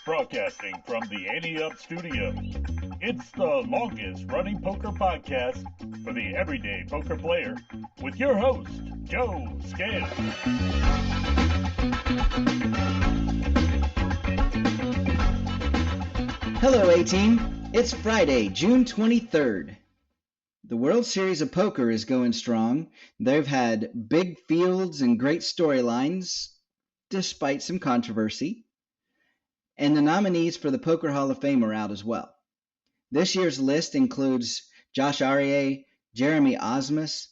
Broadcasting from the Ante Up Studio. It's the longest running poker podcast for the everyday poker player with your host, Joe Scales. Hello, A-Team. It's Friday, June 23rd. The World Series of Poker is going strong. They've had big fields and great storylines, despite some controversy. And the nominees for the Poker Hall of Fame are out as well. This year's list includes Josh Arieh, Jeremy Osmus,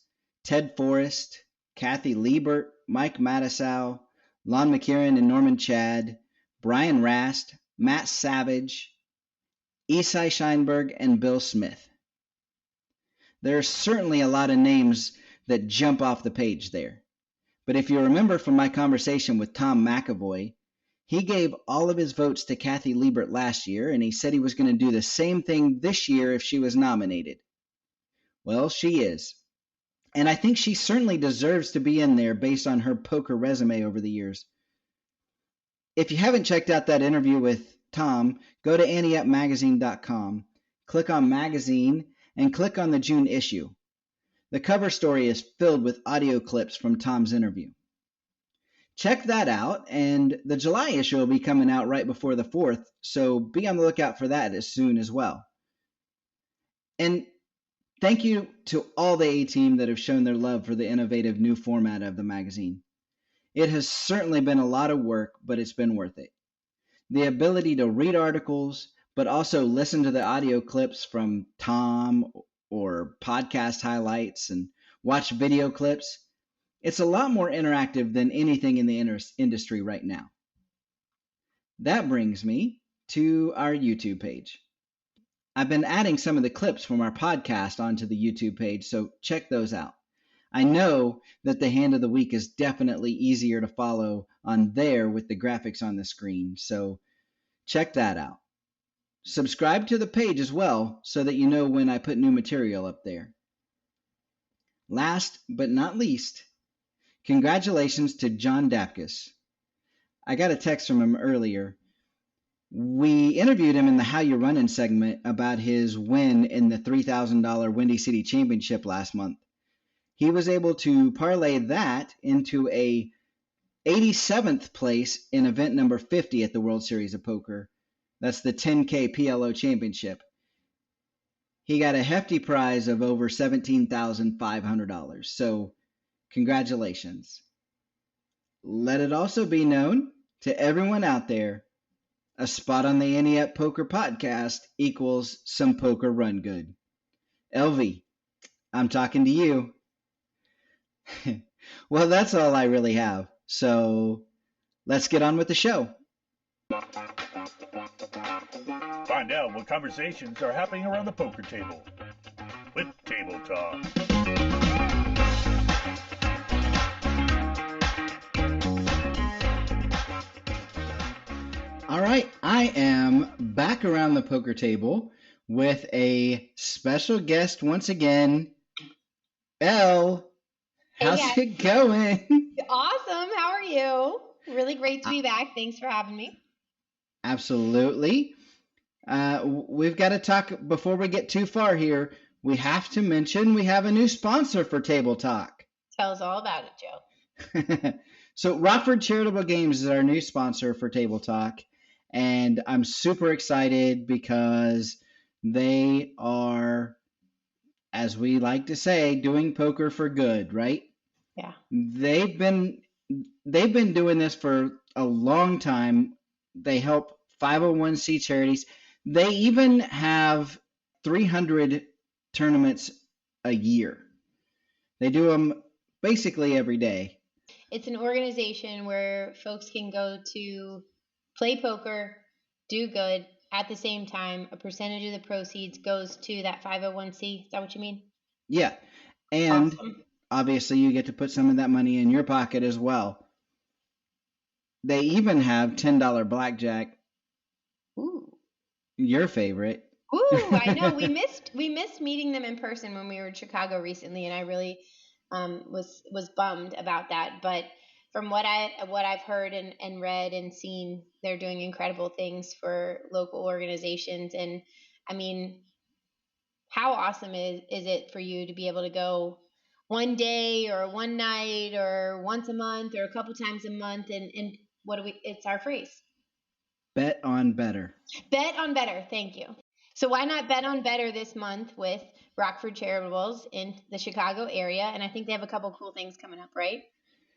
Ted Forrest, Kathy Liebert, Mike Matusow, Lon McKieran and Norman Chad, Brian Rast, Matt Savage, Isai Scheinberg, and Bill Smith. There are certainly a lot of names that jump off the page there. But if you remember from my conversation with Tom McAvoy, he gave all of his votes to Kathy Liebert last year, and he said he was going to do the same thing this year if she was nominated. Well, she is. And I think she certainly deserves to be in there based on her poker resume over the years. If you haven't checked out that interview with Tom, go to anteupmagazine.com, click on Magazine, and click on the June issue. The cover story is filled with audio clips from Tom's interview. Check that out, and the July issue will be coming out right before the 4th, so be on the lookout for that as soon as well. And thank you to all the A-Team that have shown their love for the innovative new format of the magazine. It has certainly been a lot of work, but it's been worth it. The ability to read articles, but also listen to the audio clips from Tom or podcast highlights and watch video clips. It's a lot more interactive than anything in the industry right now. That brings me to our YouTube page. I've been adding some of the clips from our podcast onto the YouTube page, so check those out. I know that the hand of the week is definitely easier to follow on there with the graphics on the screen, so check that out. Subscribe to the page as well so that you know when I put new material up there. Last but not least, congratulations to John Dapkus. I got a text from him earlier. We interviewed him in the How You Runnin' segment about his win in the $3,000 Windy City Championship last month. He was able to parlay that into a 87th place in event number 50 at the World Series of Poker. That's the 10K PLO Championship. He got a hefty prize of over $17,500. So congratulations. Let it also be known to everyone out there, a spot on the Ante Up Poker podcast equals some poker run good. LV, I'm talking to you. Well, that's all I really have. So let's get on with the show. Find out what conversations are happening around the poker table with Table Talk. All right, I am back around the poker table with a special guest once again. Elle, how's it going? Awesome. How are you? Really great to be back. Thanks for having me. Absolutely. We've got to talk, before we get too far here, we have to mention we have a new sponsor for Table Talk. Tell us all about it, Joe. So Rockford Charitable Games is our new sponsor for Table Talk. And I'm super excited because they are, as we like to say, doing poker for good, right? Yeah. They've been doing this for a long time. They help 501c charities. They even have 300 tournaments a year. They do them basically every day. It's an organization where folks can go to play poker, do good. At the same time, a percentage of the proceeds goes to that 501c. Is that what you mean? Yeah. And awesome. Obviously you get to put some of that money in your pocket as well. They even have $10 blackjack. Ooh. Your favorite. Ooh, I know. We missed meeting them in person when we were in Chicago recently, and I really was bummed about that. But from what I've heard and read and seen, they're doing incredible things for local organizations. And I mean, how awesome is it for you to be able to go one day or one night or once a month or a couple times a month, and what do we, it's our phrase. Bet on better. Bet on better. Thank you. So why not bet on better this month with Rockford Charitables in the Chicago area? And I think they have a couple cool things coming up, right?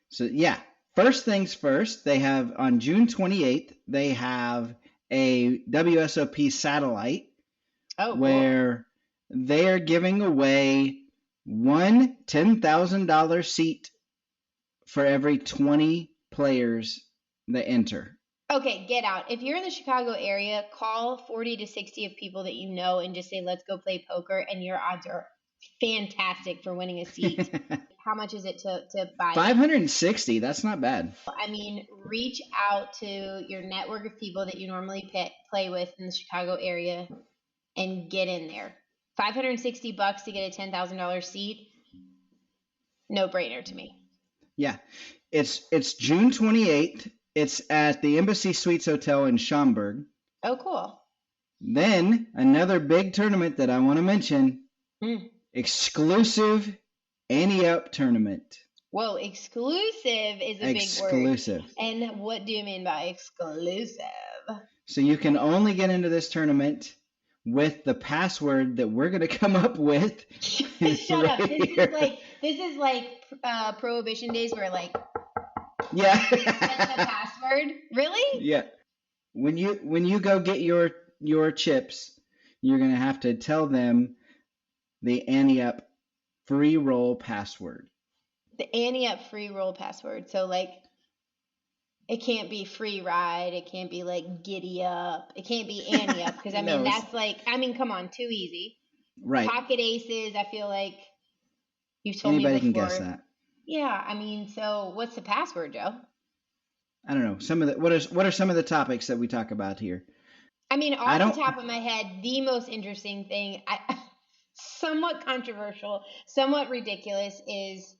So yeah, first things first, they have on June 28th, they have a WSOP satellite where they are giving away one $10,000 seat for every 20 players that enter. Okay, get out. If you're in the Chicago area, call 40 to 60 of people that you know and just say, let's go play poker, and your odds are fantastic for winning a seat. How much is it to buy? 560. That's not bad. I mean, reach out to your network of people that you normally play with in the Chicago area and get in there. $560 to get a $10,000 seat. No brainer to me. Yeah. It's June 28th. It's at the Embassy Suites Hotel in Schaumburg. Oh, cool. Then another big tournament that I want to mention, exclusive Ante Up tournament. Whoa, exclusive is a big word. Exclusive. And what do you mean by exclusive? So you can only get into this tournament with the password that we're going to come up with. Shut up. This is like Prohibition days where yeah. That's the password? Really? Yeah. When you go get your chips, you're going to have to tell them the Ante Up free roll password. The Ante Up free roll password. So it can't be free ride. It can't be giddy up. It can't be Ante Up because No, that's come on, too easy. Right. Pocket aces. I feel like you've told Anybody me before. can guess that. Yeah, I mean, so what's the password, Joe? I don't know. What are some of the topics that we talk about here? I mean, off the top of my head, the most interesting thing, somewhat controversial, somewhat ridiculous, is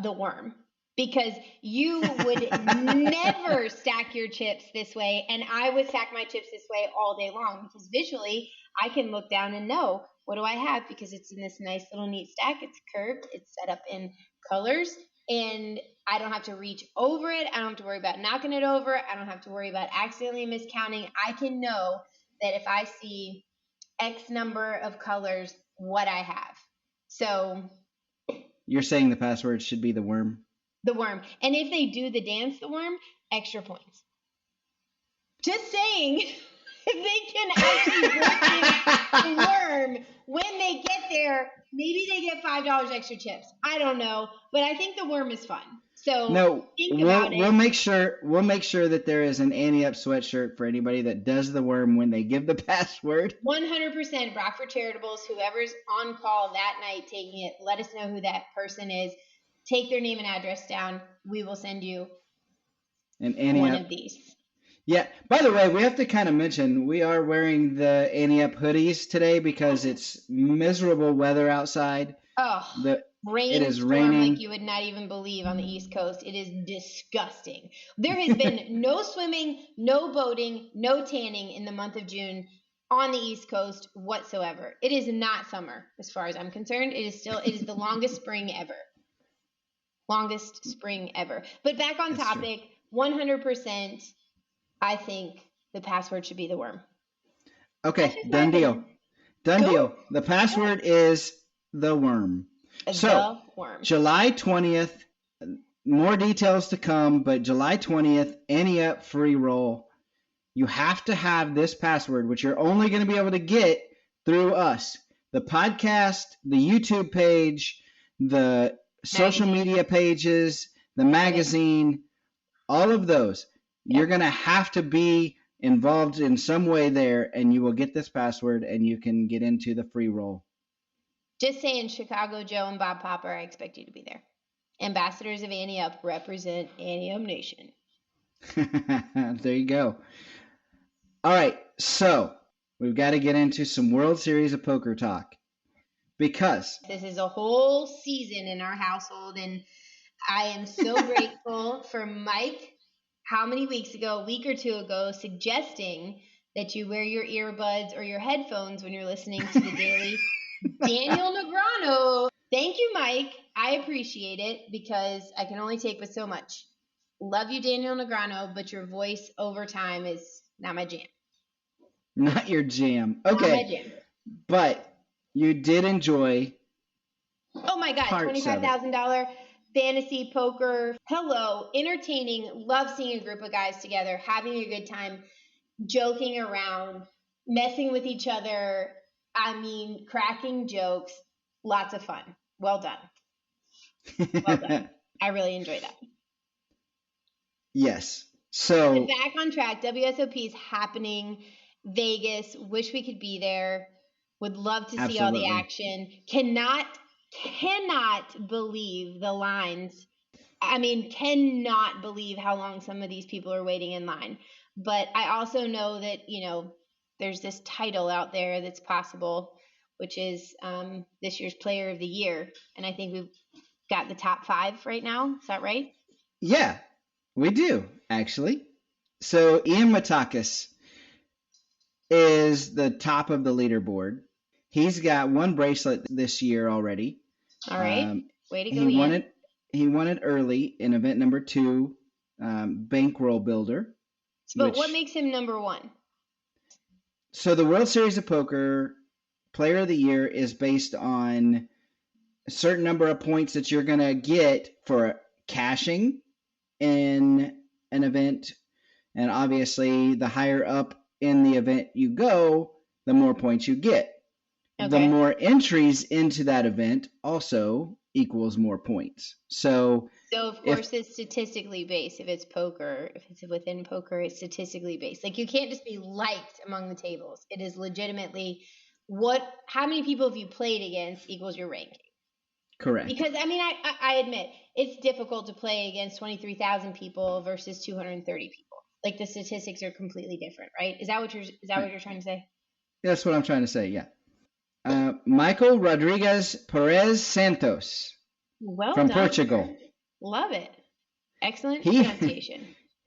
the worm. Because you would never stack your chips this way, and I would stack my chips this way all day long because visually I can look down and know what do I have because it's in this nice little neat stack. It's curved. It's set up in colors, and I don't have to reach over it. I don't have to worry about knocking it over. I don't have to worry about accidentally miscounting. I can know that if I see X number of colors, what I have. So you're saying the password should be the worm? The worm. And if they do the dance, the worm, extra points. Just saying, if they can actually break the worm when they get there, maybe they get $5 extra chips. I don't know, but I think the worm is fun. So we'll make sure that there is an Ante Up sweatshirt for anybody that does the worm when they give the password. 100% Rockford Charitables, whoever's on call that night taking it, let us know who that person is. Take their name and address down. We will send you one of these. Yeah. By the way, we have to kind of mention we are wearing the Ante Up hoodies today because it's miserable weather outside. Oh, it is raining like you would not even believe on the East Coast. It is disgusting. There has been no swimming, no boating, no tanning in the month of June on the East Coast whatsoever. It is not summer as far as I'm concerned. It is the longest spring ever. Longest spring ever. But back on topic, 100%, I think the password should be the worm. Okay, done deal. Done deal. The password is the worm. The worm. July 20th, more details to come, but July 20th, Ante Up free roll. You have to have this password, which you're only going to be able to get through us. The podcast, the YouTube page, the social media pages, the magazine, all of those. Yep. You're going to have to be involved in some way there, and you will get this password, and you can get into the free roll. Just saying, Chicago Joe and Bob Popper, I expect you to be there. Ambassadors of Ante Up represent Ante Up Nation. There you go. All right, so we've got to get into some World Series of Poker talk. Because this is a whole season in our household, and I am so grateful for Mike, how many weeks ago, a week or two ago, suggesting that you wear your earbuds or your headphones when you're listening to the daily Daniel Negreanu. Thank you, Mike. I appreciate it because I can only take but so much. Love you, Daniel Negreanu, but your voice over time is not my jam. Not your jam. Not my Okay. jam. But you did enjoy. Oh my God, $25,000 fantasy poker. Hello, entertaining. Love seeing a group of guys together, having a good time, joking around, messing with each other. I mean, cracking jokes. Lots of fun. Well done. Well done. I really enjoyed that. Yes. So But back on track. WSOP is happening. Vegas. Wish we could be there. Would love to see all the action. Cannot believe the lines. I mean, cannot believe how long some of these people are waiting in line. But I also know that, there's this title out there that's possible, which is this year's Player of the Year. And I think we've got the top 5 right now. Is that right? Yeah, we do, actually. So Ian Matakis is the top of the leaderboard. He's got 1 bracelet this year already. All right. Way to go, Ian. Ian. He won it early in event number 2, Bankroll Builder. But what makes him number 1? So the World Series of Poker Player of the Year is based on a certain number of points that you're going to get for cashing in an event. And obviously, the higher up in the event you go, the more points you get. Okay. The more entries into that event also equals more points. So of course, it's statistically based. If it's poker, if it's within poker, it's statistically based. Like, you can't just be liked among the tables. It is legitimately how many people have you played against equals your ranking. Correct. Because, I mean, I admit, it's difficult to play against 23,000 people versus 230 people. Like, the statistics are completely different, right? Is that what you're trying to say? That's what I'm trying to say, yeah. Michael Rodriguez Perez Santos from done. Portugal. Love it. Excellent pronunciation.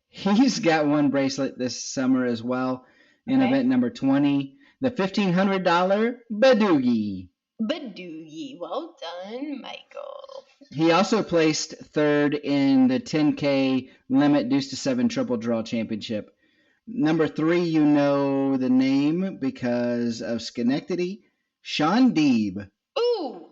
He's got 1 bracelet this summer as well in event number 20, the $1,500 Badoogie. Well done, Michael. He also placed 3rd in the 10K limit deuce to 7 triple draw championship. Number 3, you know the name because of Schenectady, Sean Deeb. Ooh,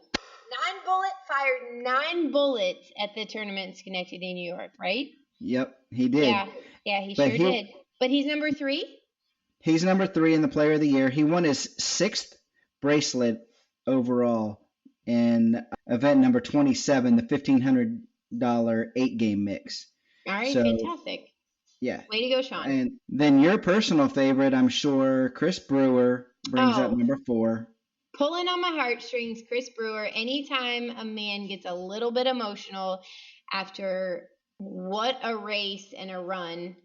fired 9 bullets at the tournament in Schenectady, New York, right? Yep, he did. Yeah, he sure did. But he's number 3? He's number 3 in the Player of the Year. He won his 6th bracelet overall in event number 27, the $1,500 8-game mix. All right, fantastic. Yeah. Way to go, Sean. And then your personal favorite, I'm sure, Chris Brewer brings up number 4. Pulling on my heartstrings, Chris Brewer. Anytime a man gets a little bit emotional after what a race and a run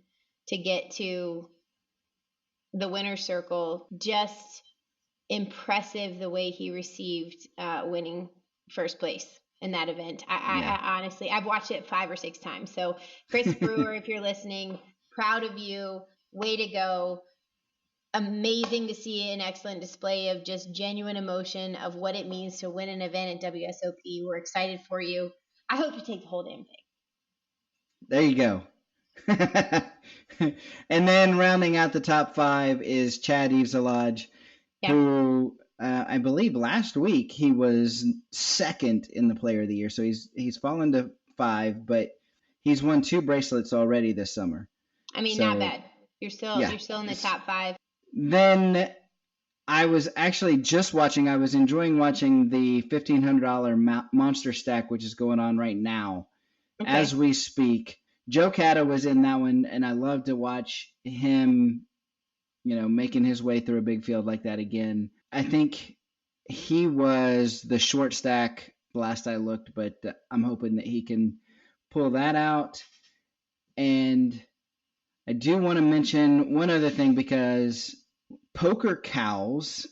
to get to the winner's circle, just impressive the way he received winning first place in that event. I honestly, I've watched it 5 or 6 times. So Chris Brewer, if you're listening, proud of you. Way to go. Amazing to see an excellent display of just genuine emotion of what it means to win an event at WSOP. We're excited for you. I hope you take the whole damn thing. There you go. And then rounding out the top 5 is Chad Evesalage, who I believe last week he was 2nd in the Player of the Year. So he's fallen to 5, but he's won 2 bracelets already this summer. I mean, not bad. You're still in the top 5. Then I was actually just watching. I was enjoying watching the $1,500 Monster Stack, which is going on right now as we speak. Joe Cata was in that one, and I love to watch him, making his way through a big field like that again. I think he was the short stack last I looked, but I'm hoping that he can pull that out. And I do want to mention one other thing because Poker Cows.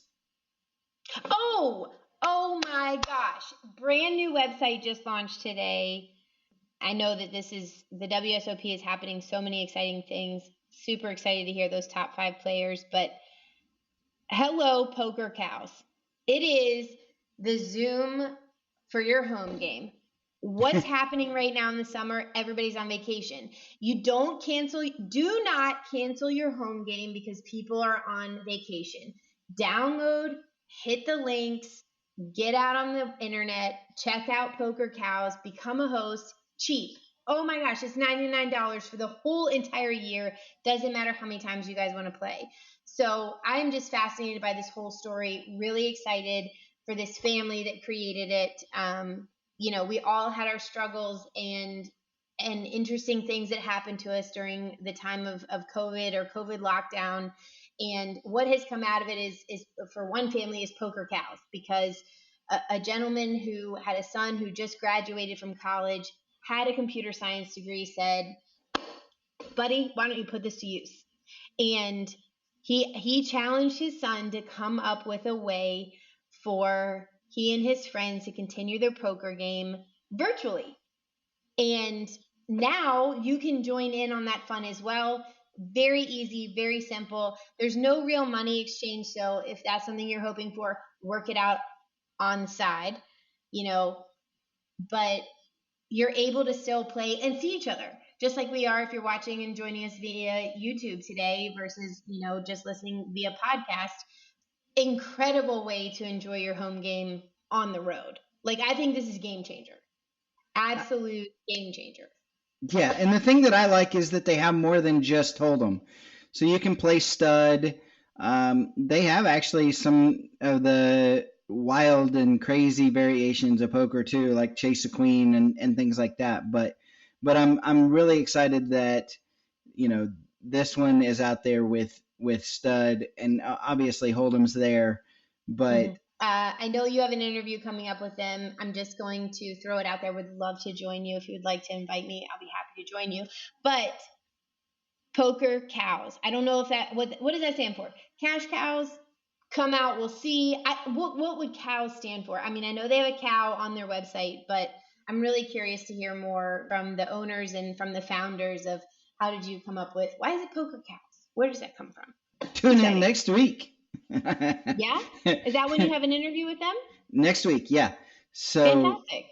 Oh my gosh. Brand new website just launched today. I know that the WSOP is happening so many exciting things. Super excited to hear those top 5 players, but hello, Poker Cows. It is the Zoom for your home game. What's happening right now in the summer? Everybody's on vacation. Do not cancel your home game because people are on vacation. Download, hit the links, get out on the internet, check out Poker Cows, become a host, cheap. Oh my gosh, it's $99 for the whole entire year. Doesn't matter how many times you guys want to play. So I'm just fascinated by this whole story, really excited for this family that created it. We all had our struggles and interesting things that happened to us during the time of COVID or COVID lockdown. And what has come out of it is for one family is Poker Cows, because a gentleman who had a son who just graduated from college, had a computer science degree, said, buddy, why don't you put this to use? And he challenged his son to come up with a way for he and his friends to continue their poker game virtually. And now you can join in on that fun as well. Very easy, very simple. There's no real money exchange. So if that's something you're hoping for, work it out on the side, but you're able to still play and see each other, just like we are if you're watching and joining us via YouTube today versus, just listening via podcast. Incredible way to enjoy your home game on the road. Like, I think this is game changer. Absolute game changer. Yeah, and the thing that I like is that they have more than just Hold'em. So you can play stud. They have actually some of the wild and crazy variations of poker too, like Chase a Queen and things like that. But I'm really excited that this one is out there with stud, and obviously Hold'em's there, but. I know you have an interview coming up with them. I'm just going to throw it out there. Would love to join you. If you would like to invite me, I'll be happy to join you. But Poker Cows. I don't know if what does that stand for? Cash cows? Come out, we'll see. What would cows stand for? I mean, I know they have a cow on their website, but I'm really curious to hear more from the owners and from the founders of how did you come up with, why is it Poker Cows? Where does that come from? Tune in next week. Yeah? Is that when you have an interview with them? Next week, yeah. So fantastic.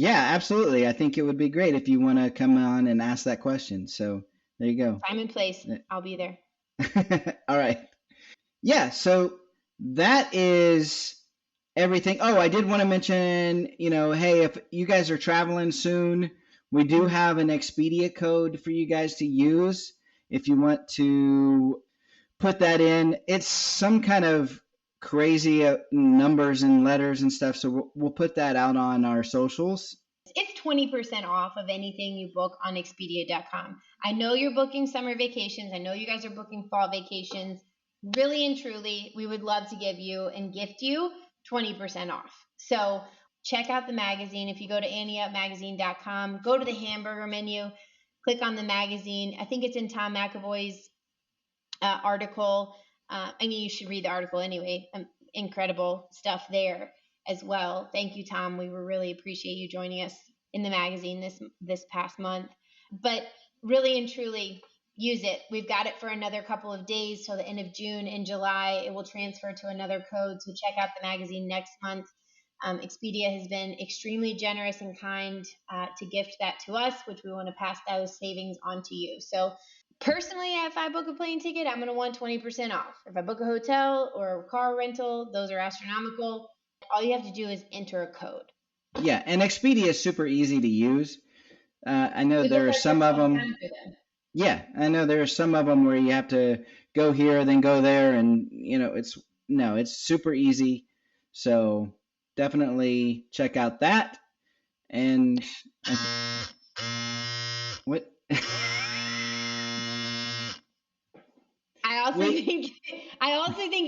Absolutely. I think it would be great if you want to come on and ask that question. So there you go. Time and place. I'll be there. All right. Yeah, so that is everything. Oh, I did want to mention, hey, if you guys are traveling soon, we do have an Expedia code for you guys to use if you want to put that in. It's some kind of crazy numbers and letters and stuff, so we'll put that out on our socials. It's 20% off of anything you book on Expedia.com. I know you're booking summer vacations. I know you guys are booking fall vacations. Really and truly, we would love to give you and gift you 20% off. So check out the magazine. If you go to anteupmagazine.com, go to the hamburger menu, click on the magazine. I think it's in Tom McAvoy's article. You should read the article anyway. Incredible stuff there as well. Thank you, Tom. We really appreciate you joining us in the magazine this past month. But really and truly, use it. We've got it for another couple of days till the end of June. In July, it will transfer to another code. So check out the magazine next month. Expedia has been extremely generous and kind to gift that to us, which we want to pass those savings on to you. So personally, if I book a plane ticket, I'm going to want 20% off. If I book a hotel or a car rental, those are astronomical. All you have to do is enter a code. Yeah, and Expedia is super easy to use. I know there are some of them. Yeah, I know there are some of them where you have to go here, then go there, and it's super easy. So definitely check out that. And what? I also think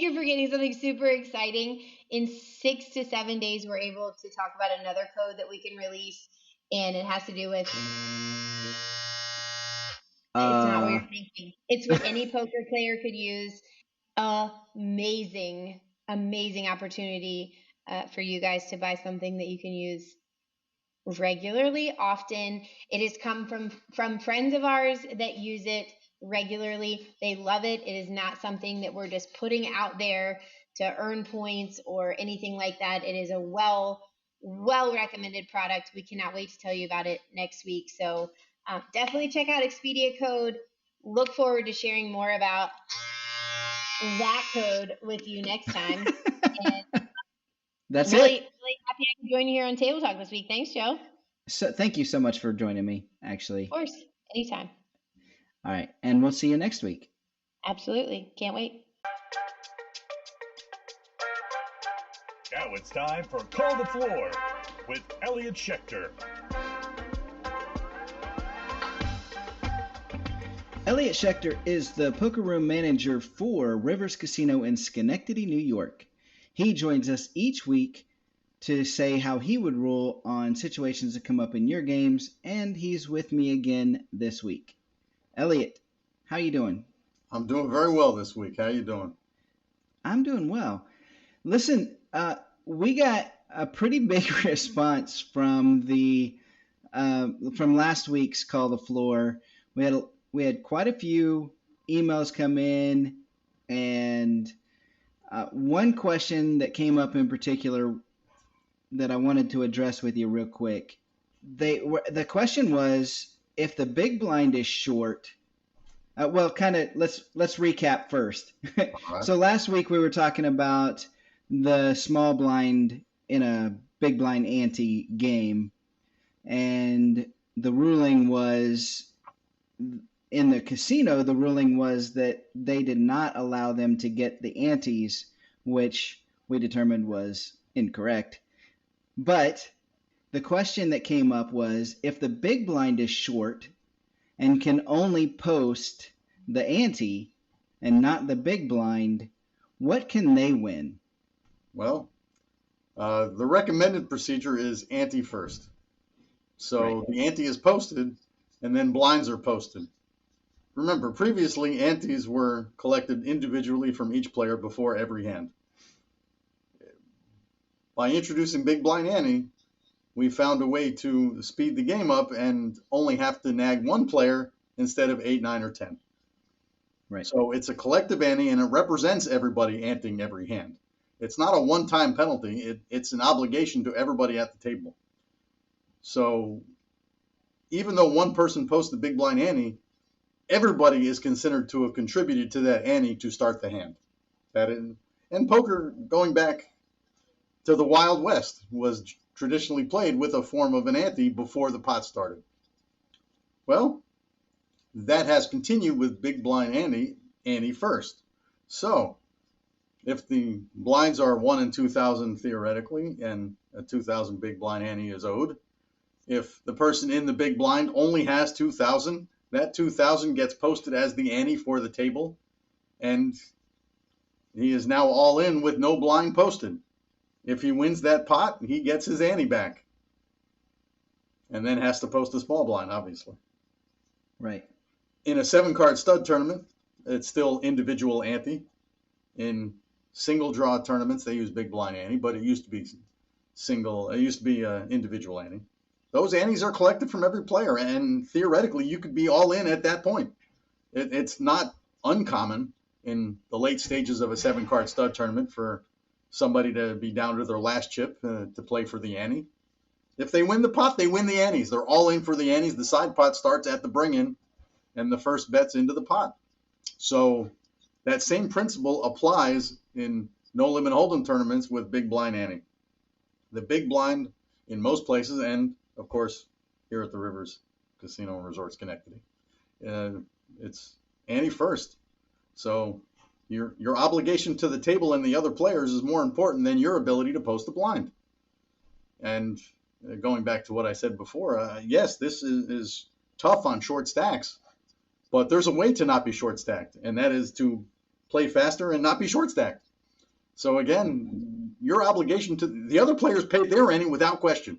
you're forgetting something super exciting. In 6 to 7 days, we're able to talk about another code that we can release, and it has to do with. It's not what you're thinking. It's what any poker player could use. Amazing opportunity for you guys to buy something that you can use regularly, often. It has come from friends of ours that use it regularly. They love it. It is not something that we're just putting out there to earn points or anything like that. It is a well recommended product. We cannot wait to tell you about it next week. So definitely check out Expedia Code. Look forward to sharing more about that code with you next time. And That's really it. happy I could join you here on Table Talk this week. Thanks, Joe. So thank you so much for joining me, actually. Of course, anytime. All right, and we'll see you next week. Absolutely. Can't wait. Now it's time for Call the Floor with Elliot Schechter. Elliot Schechter is the poker room manager for Rivers Casino in Schenectady, New York. He joins us each week to say how he would rule on situations that come up in your games, and he's with me again this week. Elliot, how you doing? I'm doing very well this week. How you doing? I'm doing well. Listen, we got a pretty big response from from last week's Call the Floor. We had quite a few emails come in, and one question that came up in particular that I wanted to address with you real quick. The question was, if the big blind is short. Let's recap first. Right. So last week we were talking about the small blind in a big blind ante game, and the ruling was in the casino. The ruling was that they did not allow them to get the antes, which we determined was incorrect. But the question that came up was, if the big blind is short and can only post the ante and not the big blind, what can they win? Well, the recommended procedure is ante first. So The ante is posted, and then blinds are posted. Remember, previously, antes were collected individually from each player before every hand. By introducing big blind ante, we found a way to speed the game up and only have to nag one player instead of 8, 9, or 10. Right. So it's a collective ante, and it represents everybody anting every hand. It's not a one-time penalty. It's an obligation to everybody at the table. So even though one person posts the big blind ante, everybody is considered to have contributed to that ante to start the hand. And poker, going back to the Wild West, was traditionally played with a form of an ante before the pot started. Well, that has continued with big blind ante first. So if the blinds are 1 in 2,000 theoretically, and a 2,000 big blind ante is owed, if the person in the big blind only has 2,000, that 2,000 gets posted as the ante for the table, and he is now all in with no blind posted. If he wins that pot, he gets his ante back, and then has to post a small blind, obviously. Right. In a 7-card stud tournament, it's still individual ante. In single draw tournaments, they use big blind ante, but it used to be individual ante. Those antes are collected from every player, and theoretically, you could be all in at that point. It's not uncommon in the late stages of a 7-card stud tournament for somebody to be down to their last chip to play for the ante. If they win the pot, they win the antes. They're all in for the antes. The side pot starts at the bring-in, and the first bet's into the pot. So that same principle applies in no-limit hold'em tournaments with big blind ante. The big blind in most places, and of course here at the Rivers Casino and Resort Schenectady, it's ante first. So your obligation to the table and the other players is more important than your ability to post a blind. And going back to what I said before, yes, this is tough on short stacks, but there's a way to not be short stacked, and that is to play faster and not be short stacked. So again, your obligation to the other players paid their ante without question.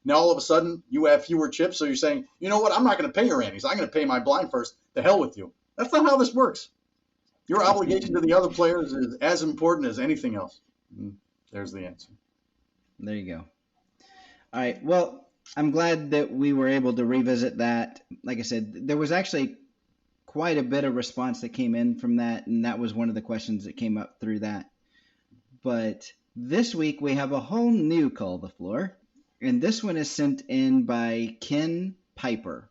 Now all of a sudden you have fewer chips, so you're saying, you know what, I'm not going to pay your antes. I'm going to pay my blind first. The hell with you. That's not how this works. Your obligation to the other players is as important as anything else. And there's the answer. There you go. All right. Well, I'm glad that we were able to revisit that. Like I said, there was actually quite a bit of response that came in from that, and that was one of the questions that came up through that. But this week we have a whole new Call the Floor, and this one is sent in by Ken Piper.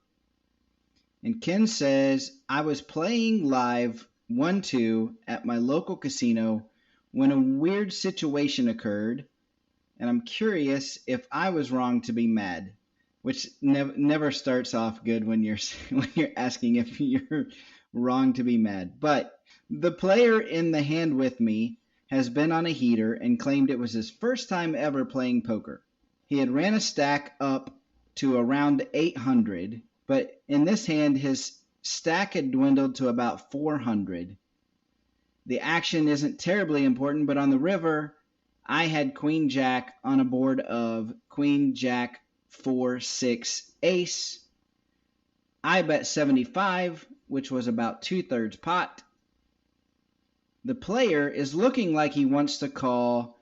And Ken says, I was playing live 1-2 at my local casino when a weird situation occurred, and I'm curious if I was wrong to be mad, which never starts off good when you're when you're asking if you're wrong to be mad. But the player in the hand with me has been on a heater and claimed it was his first time ever playing poker. He had ran a stack up to around 800, but in this hand his stack had dwindled to about 400. The action isn't terribly important, but on the river, I had Queen Jack on a board of Queen Jack 4 6 ace. I bet 75, which was about 2/3 pot. The player is looking like he wants to call,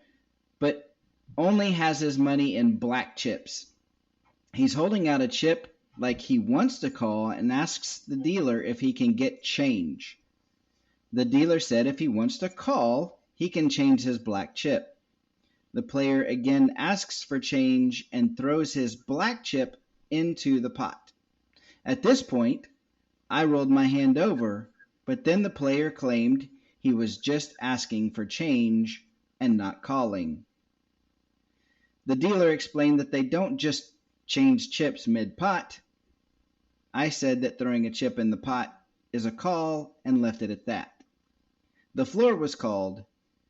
but only has his money in black chips. He's holding out a chip like he wants to call and asks the dealer if he can get change. The dealer said if he wants to call, he can change his black chip. The player again asks for change and throws his black chip into the pot. At this point, I rolled my hand over, but then the player claimed he was just asking for change and not calling. The dealer explained that they don't just change chips mid-pot. I said that throwing a chip in the pot is a call and left it at that. The floor was called,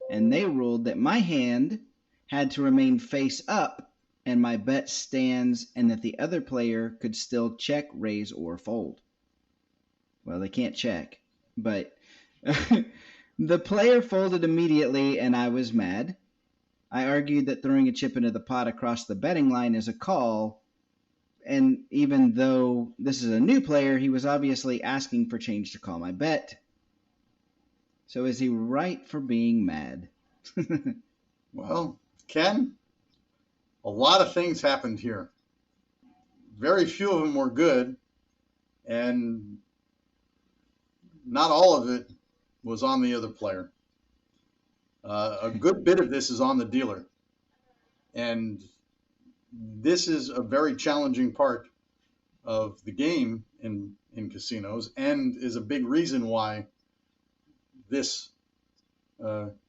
and they ruled that my hand had to remain face up and my bet stands and that the other player could still check, raise, or fold. Well, they can't check, but the player folded immediately and I was mad. I argued that throwing a chip into the pot across the betting line is a call, and even though this is a new player, he was obviously asking for change to call my bet. So is he right for being mad? Well, Ken, a lot of things happened here. Very few of them were good, and not all of it was on the other player. A good bit of this is on the dealer. And this is a very challenging part of the game in casinos, and is a big reason why this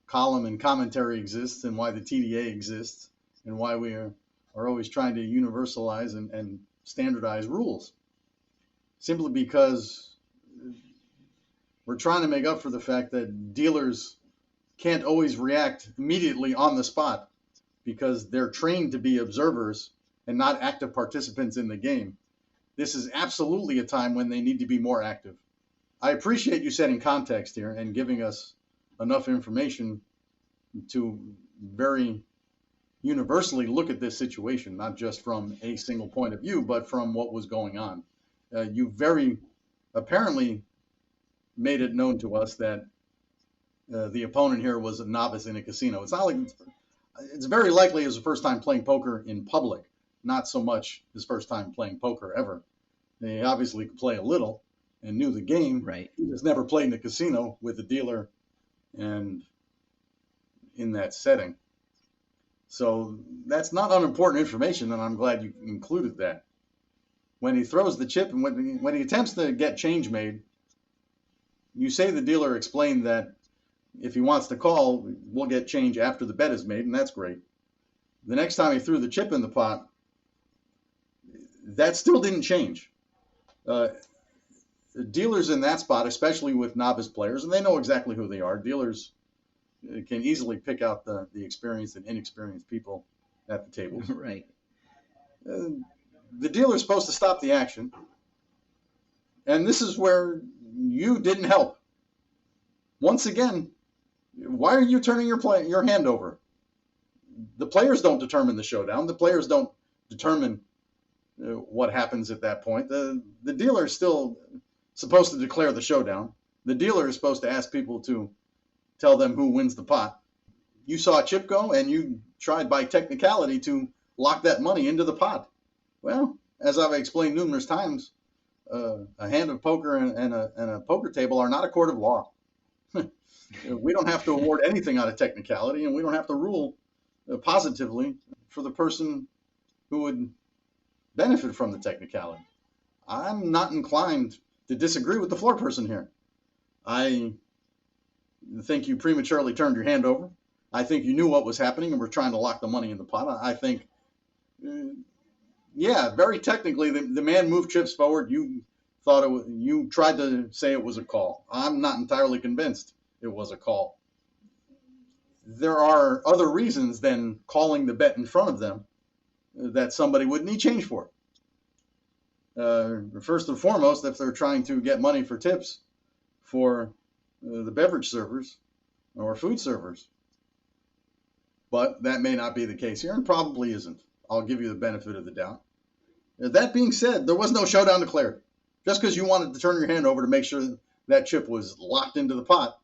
column and commentary exists, and why the TDA exists, and why we are always trying to universalize and standardize rules. Simply because we're trying to make up for the fact that dealers can't always react immediately on the spot because they're trained to be observers and not active participants in the game. This is absolutely a time when they need to be more active. I appreciate you setting context here and giving us enough information to very universally look at this situation, not just from a single point of view, but from what was going on. You very apparently made it known to us that the opponent here was a novice in a casino. It's not like it's very likely his first time playing poker in public, not so much his first time playing poker ever. He obviously could play a little and knew the game. Right. He just never played in a casino with a dealer and in that setting. So that's not unimportant information, and I'm glad you included that. When he throws the chip and when he attempts to get change made, you say the dealer explained that if he wants to call, we'll get change after the bet is made, and that's great. The next time he threw the chip in the pot, that still didn't change. Dealers in that spot, especially with novice players, and they know exactly who they are, dealers can easily pick out the experienced and inexperienced people at the table. Right. The dealer is supposed to stop the action, and this is where you didn't help. Once again, why are you turning your hand over? The players don't determine the showdown. The players don't determine what happens at that point. The dealer is still supposed to declare the showdown. The dealer is supposed to ask people to tell them who wins the pot. You saw a chip go, and you tried by technicality to lock that money into the pot. Well, as I've explained numerous times, a hand of poker and a poker table are not a court of law. We don't have to award anything out of technicality, and we don't have to rule positively for the person who would benefit from the technicality. I'm not inclined to disagree with the floor person here. I think you prematurely turned your hand over. I think you knew what was happening and were trying to lock the money in the pot. I think, yeah, very technically, the man moved chips forward. You thought it was, you tried to say it was a call. I'm not entirely convinced it was a call. There are other reasons than calling the bet in front of them that somebody would need change for. First and foremost, if they're trying to get money for tips for the beverage servers or food servers. But that may not be the case here, and probably isn't. I'll give you the benefit of the doubt. That being said, there was no showdown declared. Just because you wanted to turn your hand over to make sure that chip was locked into the pot,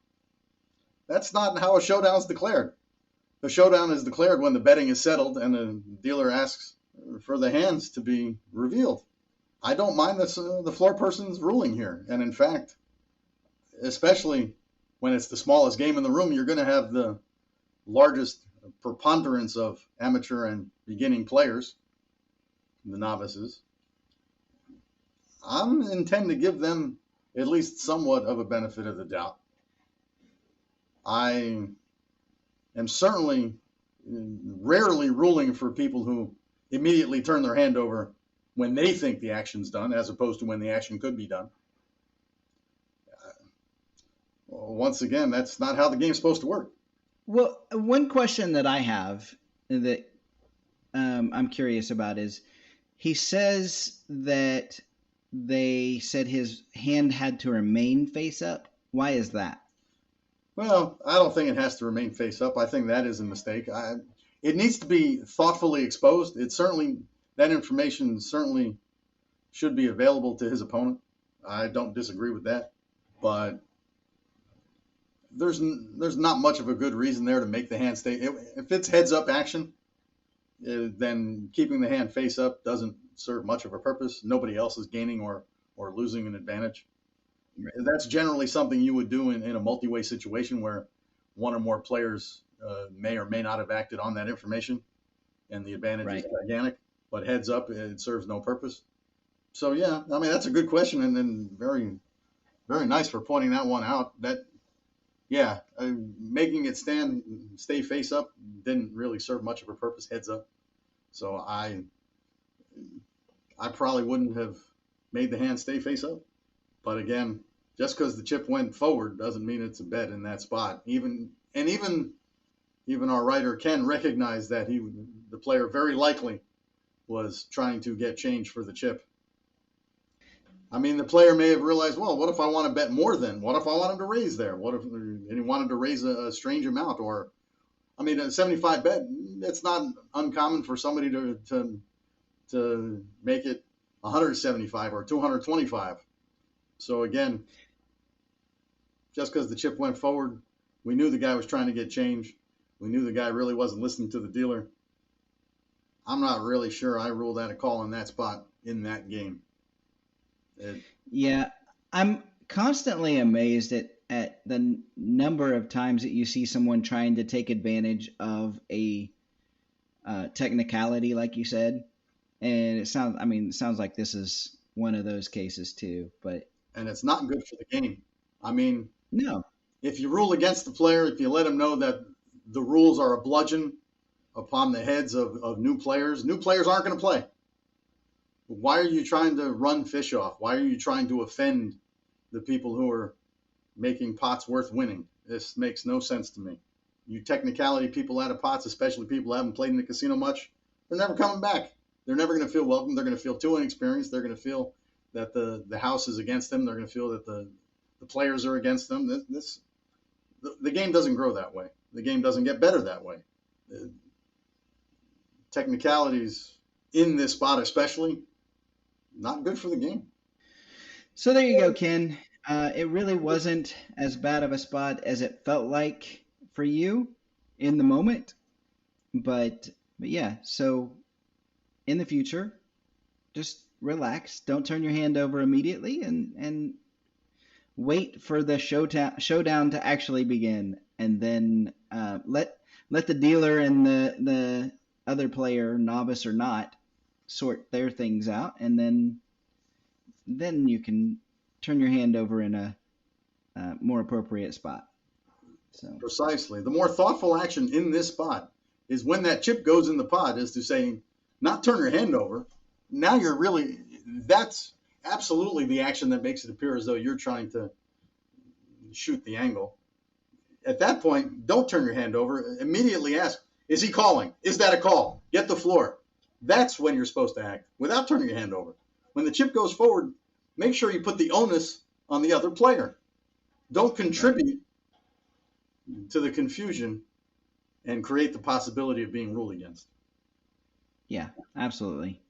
that's not how a showdown is declared. The showdown is declared when the betting is settled and the dealer asks for the hands to be revealed. I don't mind the floor person's ruling here. And in fact, especially when it's the smallest game in the room, you're going to have the largest preponderance of amateur and beginning players, the novices. I'm intend to give them at least somewhat of a benefit of the doubt. I am certainly rarely ruling for people who immediately turn their hand over when they think the action's done, as opposed to when the action could be done. Once again, that's not how the game's supposed to work. Well, one question that I have that I'm curious about is, he says that they said his hand had to remain face up. Why is that? Well, I don't think it has to remain face up. I think that is a mistake. It needs to be thoughtfully exposed. That information certainly should be available to his opponent. I don't disagree with that, but there's not much of a good reason there to make the hand stay. If it's heads up action, then keeping the hand face up doesn't serve much of a purpose. Nobody else is gaining or losing an advantage. Right. That's generally something you would do in a multi-way situation where one or more players may or may not have acted on that information, and the advantage is gigantic. But heads up, it serves no purpose. So yeah, I mean, that's a good question, and then very, very nice for pointing that one out. That, yeah, making it stay face up didn't really serve much of a purpose. Heads up. So I probably wouldn't have made the hand stay face up. But again, just because the chip went forward doesn't mean it's a bet in that spot. Even our writer Ken recognized that the player very likely was trying to get change for the chip. I mean, the player may have realized, well, what if I want to bet more then? What if I wanted to raise there? What if he wanted to raise a strange amount? Or, I mean, a 75 bet, it's not uncommon for somebody to make it 175 or 225. So again, just because the chip went forward, we knew the guy was trying to get change. We knew the guy really wasn't listening to the dealer. I'm not really sure I ruled that a call in that spot in that game. Yeah, I'm constantly amazed at the number of times that you see someone trying to take advantage of a technicality, like you said. And it sounds like this is one of those cases too. And it's not good for the game. I mean, no. If you rule against the player, if you let him know that the rules are a bludgeon upon the heads of new players aren't going to play. Why are you trying to run fish off? Why are you trying to offend the people who are making pots worth winning? This makes no sense to me. You technicality people out of pots, especially people who haven't played in the casino much, they're never coming back. They're never going to feel welcome. They're going to feel too inexperienced. They're going to feel that the house is against them. They're going to feel that the players are against them. The game doesn't grow that way. The game doesn't get better that way. Technicalities in this spot especially, not good for the game. So there you go, Ken. It really wasn't as bad of a spot as it felt like for you in the moment. But yeah, so in the future, just relax. Don't turn your hand over immediately, and wait for the showdown to actually begin, and then let the dealer and the other player, novice or not, sort their things out, and then you can turn your hand over in a more appropriate spot. So Precisely. The more thoughtful action in this spot is when that chip goes in the pot, is to say, not turn your hand over. Now that's absolutely the action that makes it appear as though you're trying to shoot the angle. At that point, don't turn your hand over. Immediately ask, is he calling? Is that a call? Get the floor. That's when you're supposed to act, without turning your hand over. When the chip goes forward, make sure you put the onus on the other player. Don't contribute to the confusion and create the possibility of being ruled against. Yeah, absolutely.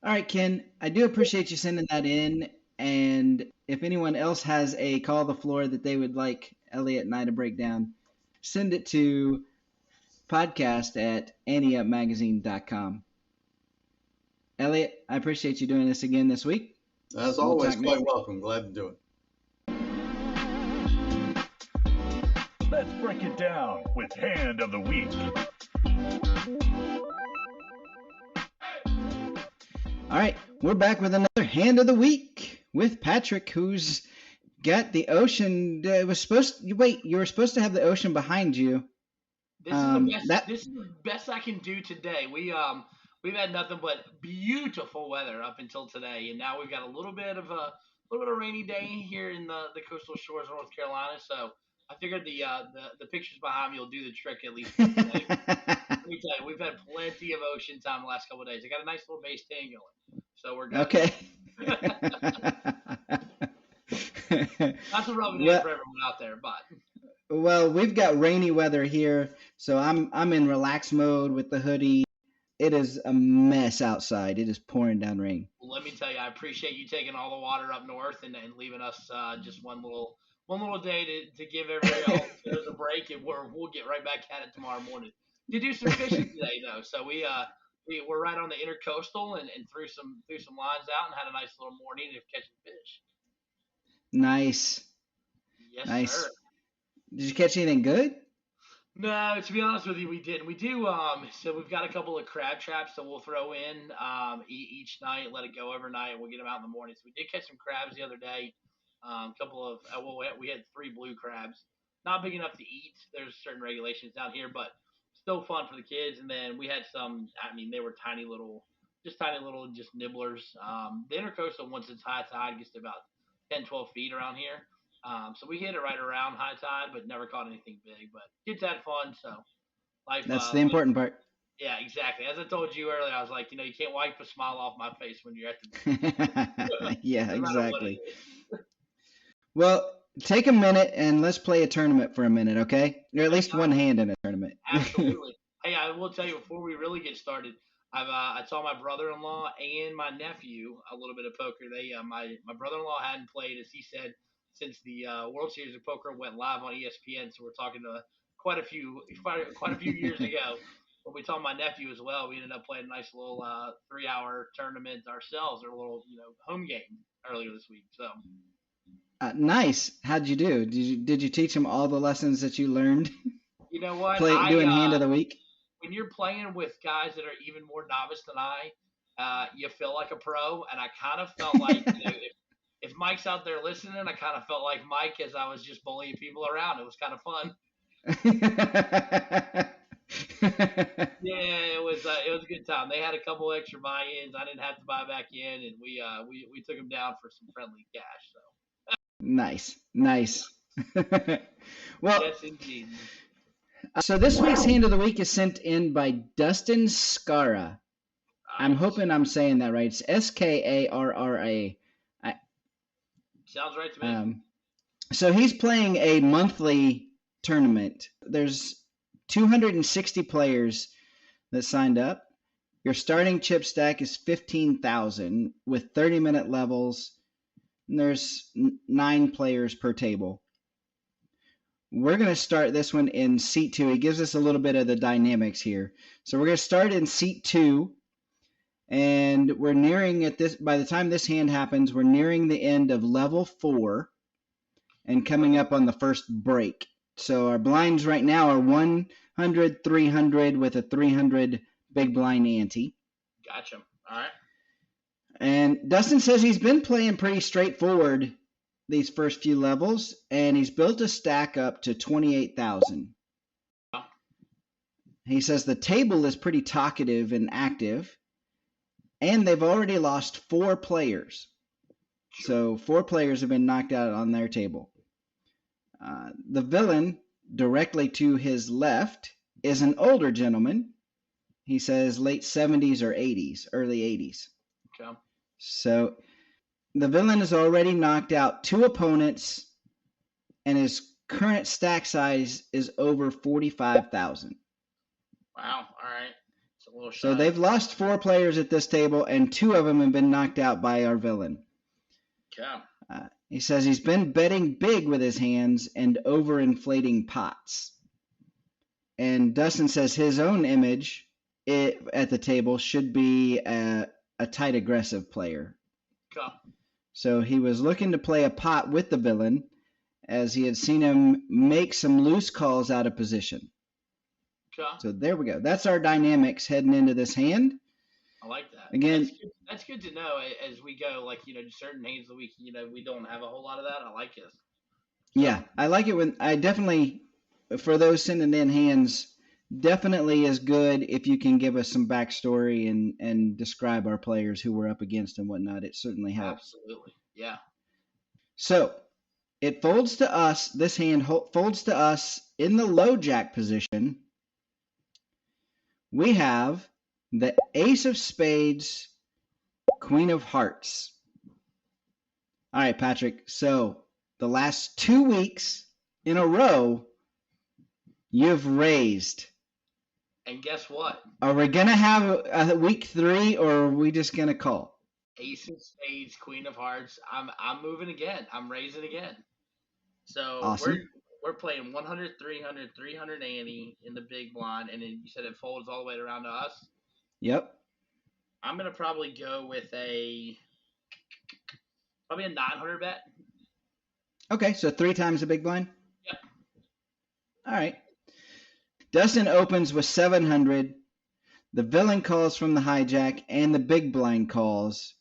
All right, Ken, I do appreciate you sending that in. And if anyone else has a call the floor that they would like Elliot and I to break down, send it to podcast@anteupmagazine.com. Elliot, I appreciate you doing this again this week. As always, quite welcome. Glad to do it. Let's break it down with Hand of the Week. All right, we're back with another Hand of the Week with Patrick, who's got the ocean. You were supposed to have the ocean behind you. This is the best I can do today. We've had nothing but beautiful weather up until today, and now we've got a little bit of a rainy day here in the coastal shores of North Carolina. So I figured the pictures behind me will do the trick at least for today. Let me tell you, we've had plenty of ocean time the last couple of days. I got a nice little base tan going, so we're good. Okay. That's a rubbing in for everyone out there, but. Well, we've got rainy weather here, so I'm in relax mode with the hoodie. It is a mess outside. It is pouring down rain. Well, let me tell you, I appreciate you taking all the water up north and leaving us just one little day to give everybody else a break, and we'll get right back at it tomorrow morning. To do some fishing today though, so we're right on the intercoastal and threw some lines out and had a nice little morning of catching fish. Nice. Yes, nice. Sir. Did you catch anything good? No, to be honest with you, we didn't. We do. So we've got a couple of crab traps that we'll throw in each night, let it go overnight, and we'll get them out in the morning. So we did catch some crabs the other day. We had 3 blue crabs. Not big enough to eat. There's certain regulations down here, but still fun for the kids. And then we had some. I mean, they were tiny little nibblers. The intercoastal, once it's high tide, gets to about 10, 12 feet around here. So we hit it right around high tide, but never caught anything big. But kids had fun, so life. That's the important part. Yeah, exactly. As I told you earlier, I was like, you can't wipe a smile off my face when you're at the Yeah, exactly. Well, take a minute and let's play a tournament for a minute, okay? Or at least one hand in a tournament. Absolutely. Hey, I will tell you before we really get started, I saw my brother-in-law and my nephew a little bit of poker. My brother-in-law hadn't played, as he said, since the World Series of Poker went live on ESPN. So we're talking to quite a few years ago. But we saw my nephew as well. We ended up playing a nice little 3-hour tournament ourselves, or a little home game earlier this week. So. Nice. How'd you do? Did you teach him all the lessons that you learned? You know what? Doing Hand of the Week. When you're playing with guys that are even more novice than I, you feel like a pro, and I kind of felt like if Mike's out there listening, I kind of felt like Mike as I was just bullying people around. It was kind of fun. Yeah, it was a good time. They had a couple extra buy-ins. I didn't have to buy back in, and we took them down for some friendly cash. So. Nice. Well, yes, indeed. So this week's Hand of the Week is sent in by Dustin Scarra. I'm hoping I'm saying that right. It's Skarra. Sounds right to me. So he's playing a monthly tournament. There's 260 players that signed up. Your starting chip stack is 15,000 with 30-minute levels. And there's 9 players per table. We're going to start this one in seat 2. He gives us a little bit of the dynamics here. So we're going to start in seat 2. And we're nearing by the time this hand happens, we're nearing the end of level 4 and coming up on the first break. So our blinds right now are 100, 300 with a 300 big blind ante. Gotcha. All right. And Dustin says he's been playing pretty straightforward these first few levels, and he's built a stack up to 28,000. Oh. He says the table is pretty talkative and active, and they've already lost 4 players. So 4 players have been knocked out on their table. The villain directly to his left is an older gentleman. He says late 70s or 80s, early 80s. Okay. So the villain has already knocked out 2 opponents, and his current stack size is over 45,000. Wow. All right. It's a little shy. So they've lost 4 players at this table, and 2 of them have been knocked out by our villain. Okay. He says he's been betting big with his hands and overinflating pots. And Dustin says his own image at the table should be a tight aggressive player. Okay. So he was looking to play a pot with the villain, as he had seen him make some loose calls out of position. Okay. So there we go. That's our dynamics heading into this hand. I like that. Again, that's good to know as we go. Like, certain days of the week, we don't have a whole lot of that. I like this. Yeah, I like it when I definitely, for those sending in hands, definitely is good if you can give us some backstory and describe our players who we're up against and whatnot. It certainly helps. Absolutely. Yeah. So it folds to us. This hand folds to us in the low jack position. We have the Ace of Spades, Queen of Hearts. All right, Patrick. So the last 2 weeks in a row, you've raised. And guess what? Are we going to have a week 3, or are we just going to call? Ace of Spades, Queen of Hearts. I'm moving again. I'm raising again. So awesome. We're playing 100, 300, 300 ante in the big blind, and then you said it folds all the way around to us? Yep. I'm going to probably go with probably a 900 bet. Okay, so 3 times the big blind? Yep. All right. Dustin opens with 700. The villain calls from the hijack, and the big blind calls.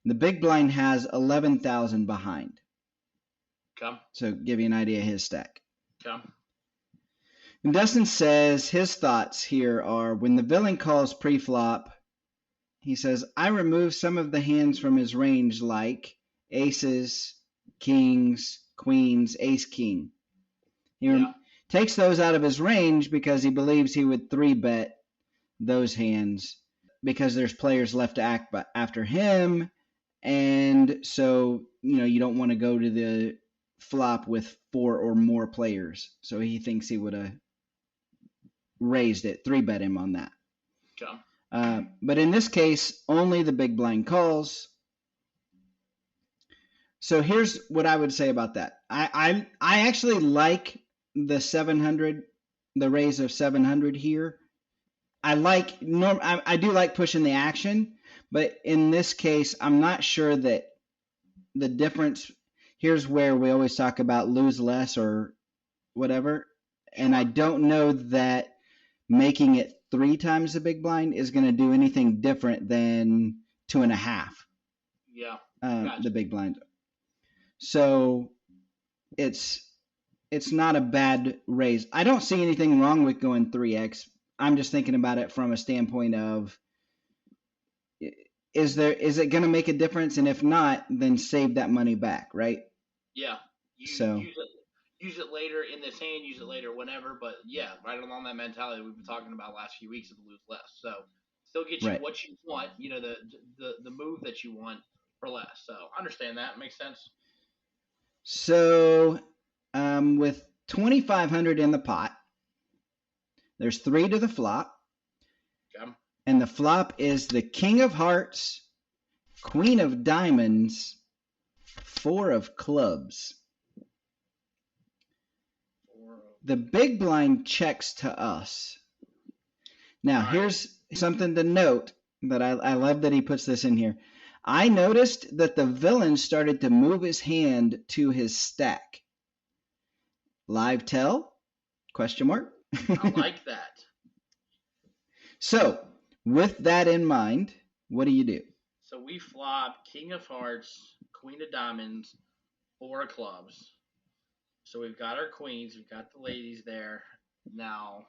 The big blind has 11,000 behind. Okay. So give you an idea of his stack. Okay. And Dustin says his thoughts here are, when the villain calls pre-flop, he says, I remove some of the hands from his range, like aces, kings, queens, ace, king. He takes those out of his range because he believes he would 3-bet those hands because there's players left to act after him. And so, you don't want to go to the flop with 4 or more players. So he thinks he would have raised it, 3-bet him on that. Okay. But in this case, only the big blind calls. So here's what I would say about that. I actually like the 700, the raise of 700 here. I do like pushing the action, but in this case, I'm not sure that the difference. Here's where we always talk about lose less or whatever, and I don't know that making it 3 times the big blind is going to do anything different than 2.5. Yeah. Gotcha. The big blind. So it's not a bad raise. I don't see anything wrong with going 3x. I'm just thinking about it from a standpoint of, is it going to make a difference? And if not, then save that money back, right? Yeah. Use it later in this hand, use it later whenever. But yeah, right along that mentality we've been talking about last few weeks of lose less. So still get you what you want, the move that you want for less. So I understand that. Makes sense. So with 2,500 in the pot, there's 3 to the flop. Okay. And the flop is the King of Hearts, Queen of Diamonds, 4 of Clubs. The big blind checks to us. Now, here's something to note. but I love that he puts this in here. I noticed that the villain started to move his hand to his stack. Live tell? Question mark. I like that. So, with that in mind, what do you do? So we flop King of Hearts, Queen of Diamonds, Four of Clubs. So we've got our queens, we've got the ladies there. Now,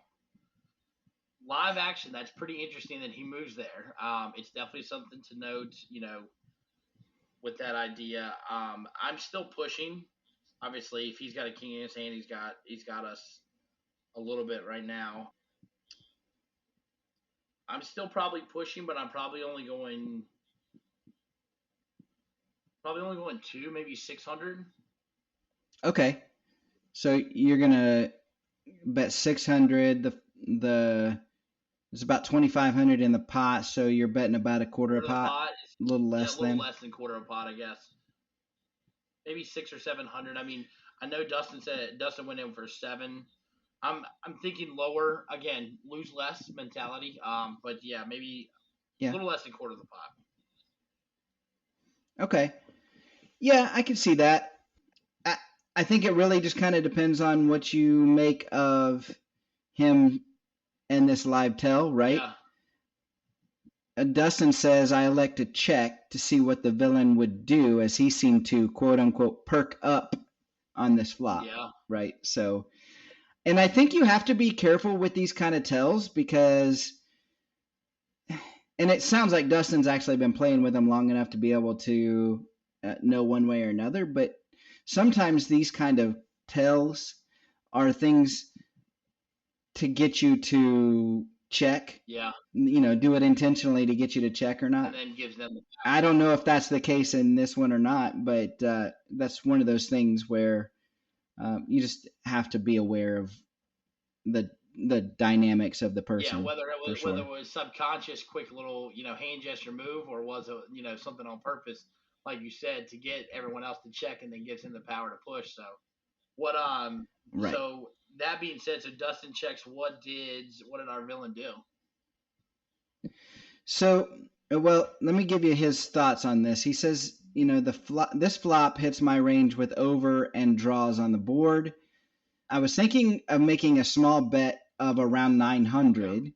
live action, that's pretty interesting that he moves there. It's definitely something to note, with that idea. I'm still pushing. Obviously, if he's got a king in his hand, he's got us a little bit right now. I'm still probably pushing, but I'm probably only going two, maybe 600. Okay. So you're gonna bet 600. The it's about 2,500 in the pot, so you're betting about a quarter a For the pot, pot, a little yeah, a less little than. less than quarter of a pot, I guess. Maybe 600 or 700. I mean, I know Dustin went in for 7. I'm thinking lower again, lose less mentality. But yeah, maybe a Yeah. little less than quarter of the pot. Okay. Yeah, I can see that. I think it really just kind of depends on what you make of him and this live tell, right? Yeah. Dustin says, I elect to check to see what the villain would do, as he seemed to, quote unquote, perk up on this flop, Yeah. right? So, and I think you have to be careful with these kind of tells because, and it sounds like Dustin's actually been playing with them long enough to be able to know one way or another, but sometimes these kind of tells are things to get you to check. Yeah. Do it intentionally to get you to check or not. And then gives them the I don't know if that's the case in this one or not, but that's one of those things where you just have to be aware of the dynamics of the person. Yeah, whether it was for whether sure. it was subconscious, quick little hand gesture move, or was it something on purpose, like you said, to get everyone else to check, and then gives him the power to push. So what Right. so that being said, so Dustin checks. What did our villain do? So, well, let me give you his thoughts on this. He says, this flop hits my range with over and draws on the board. I was thinking of making a small bet of around 900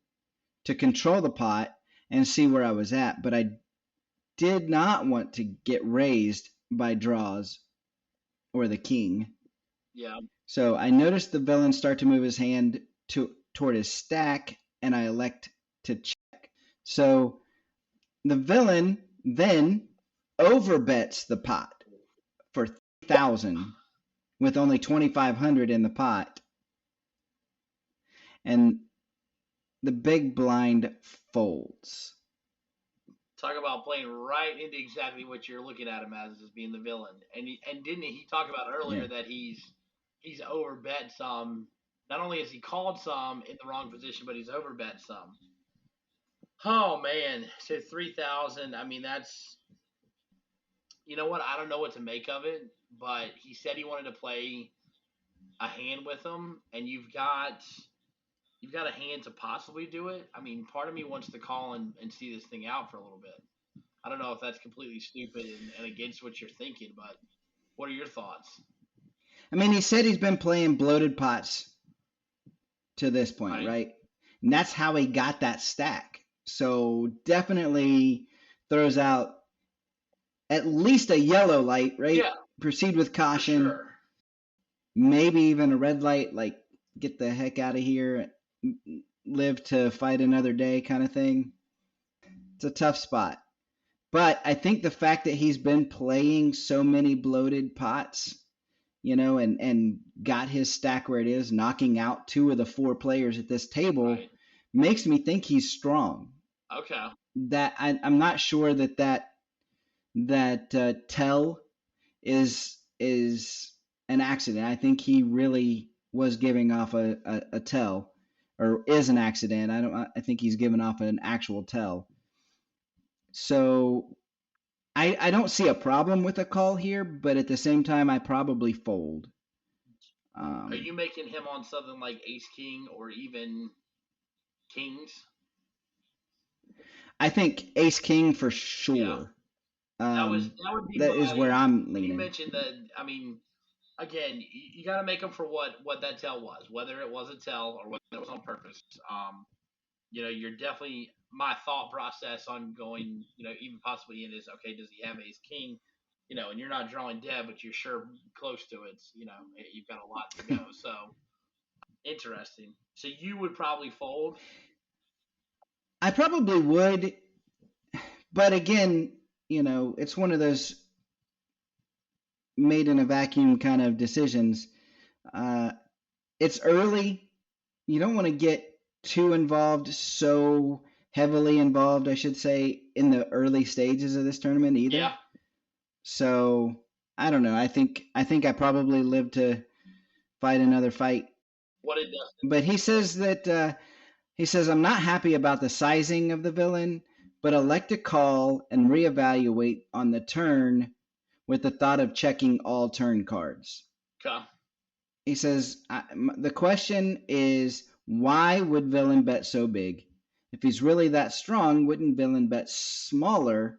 to control the pot and see where I was at, but I did not want to get raised by draws or the king. Yeah. So I noticed the villain start to move his hand toward his stack, and I elect to check. So the villain then overbets the pot for 3,000 with only 2,500 in the pot. And the big blind folds. Talk about playing right into exactly what you're looking at him as being the villain. And didn't he talk about earlier that he's overbet some. Not only has he called some in the wrong position, but he's overbet some. Oh man, so 3,000. I mean, that's, you know what? I don't know what to make of it, but he said he wanted to play a hand with him, and you've got a hand to possibly do it. I mean, part of me wants to call and see this thing out for a little bit. I don't know if that's completely stupid and against what you're thinking, but what are your thoughts? I mean, he said he's been playing bloated pots to this point, right? And that's how he got that stack. So definitely throws out at least a yellow light, right? Yeah. Proceed with caution. For sure. Maybe even a red light, like get the heck out of here, live to fight another day kind of thing. It's a tough spot. But I think the fact that he's been playing so many bloated pots, and got his stack where it is, knocking out 2 of the 4 players at this table, makes me think he's strong. Okay. That I'm not sure that tell is an accident. I think he really was giving off a tell, or is an accident. I think he's giving off an actual tell. So I don't see a problem with a call here, but at the same time, I probably fold. Are you making him on something like Ace King or even Kings? I think Ace King for sure. That would be that is where I'm leaning. You mentioned that. I mean, again, you got to make them for what that tell was, whether it was a tell or whether it was on purpose. You're definitely my thought process on going, even possibly in is okay. Does he have Ace King? And you're not drawing dead, but you're sure close to it. You've got a lot to go. So interesting. So you would probably fold. I probably would, but again, it's one of those made in a vacuum kind of decisions. It's early. You don't want to get too involved, so heavily involved, I should say, in the early stages of this tournament either. Yeah. So I don't know. I think I probably live to fight another fight. What it does. But he says that I'm not happy about the sizing of the villain, but elect to call and reevaluate on the turn with the thought of checking all turn cards. Okay. He says the question is, why would villain bet so big? If he's really that strong, wouldn't villain bet smaller,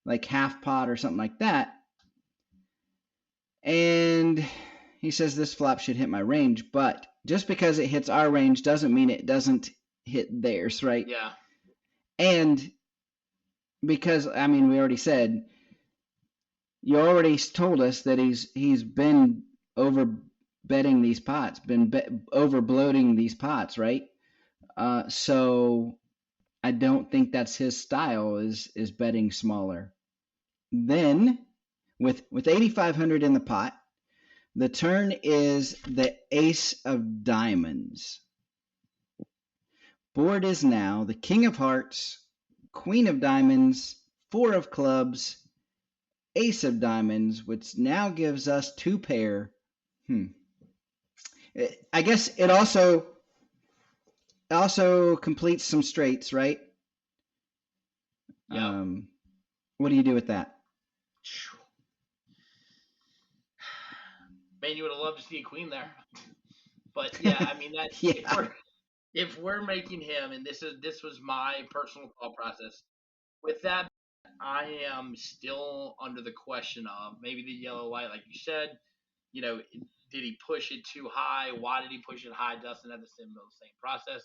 like half pot or something like that? And he says this flop should hit my range, but just because it hits our range doesn't mean it doesn't hit theirs, right? Yeah. And because, we already said, you already told us that he's been over betting these pots, over bloating these pots, right? So I don't think that's his style, is betting smaller. Then with 8,500 in the pot, the turn is the ace of diamonds. Board is now the king of hearts, queen of diamonds, four of clubs, ace of diamonds, which now gives us two pair. I guess it also completes some straights, right? Yeah. What do you do with that? Man, you would have loved to see a queen there. But yeah, that's yeah. if we're making him, and this was my personal thought process. With that, I am still under the question of maybe the yellow light, like you said. Did he push it too high? Why did he push it high? Dustin had the same process,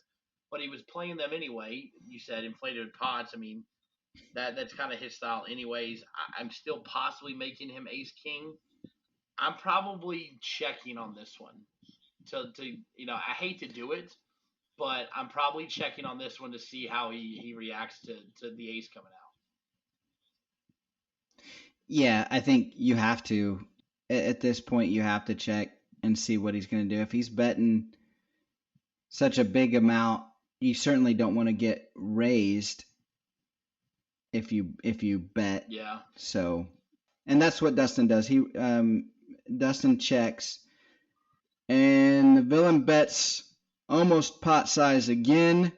but he was playing them anyway. You said inflated pots. That's kind of his style, anyways. I'm still possibly making him ace king. I'm probably checking on this one. I hate to do it, but I'm probably checking on this one to see how he reacts to the ace coming out. Yeah, I think you have to. At this point, you have to check and see what he's going to do. If he's betting such a big amount, you certainly don't want to get raised if you bet. Yeah. So, and that's what Dustin does. Dustin checks, and the villain bets almost pot size again.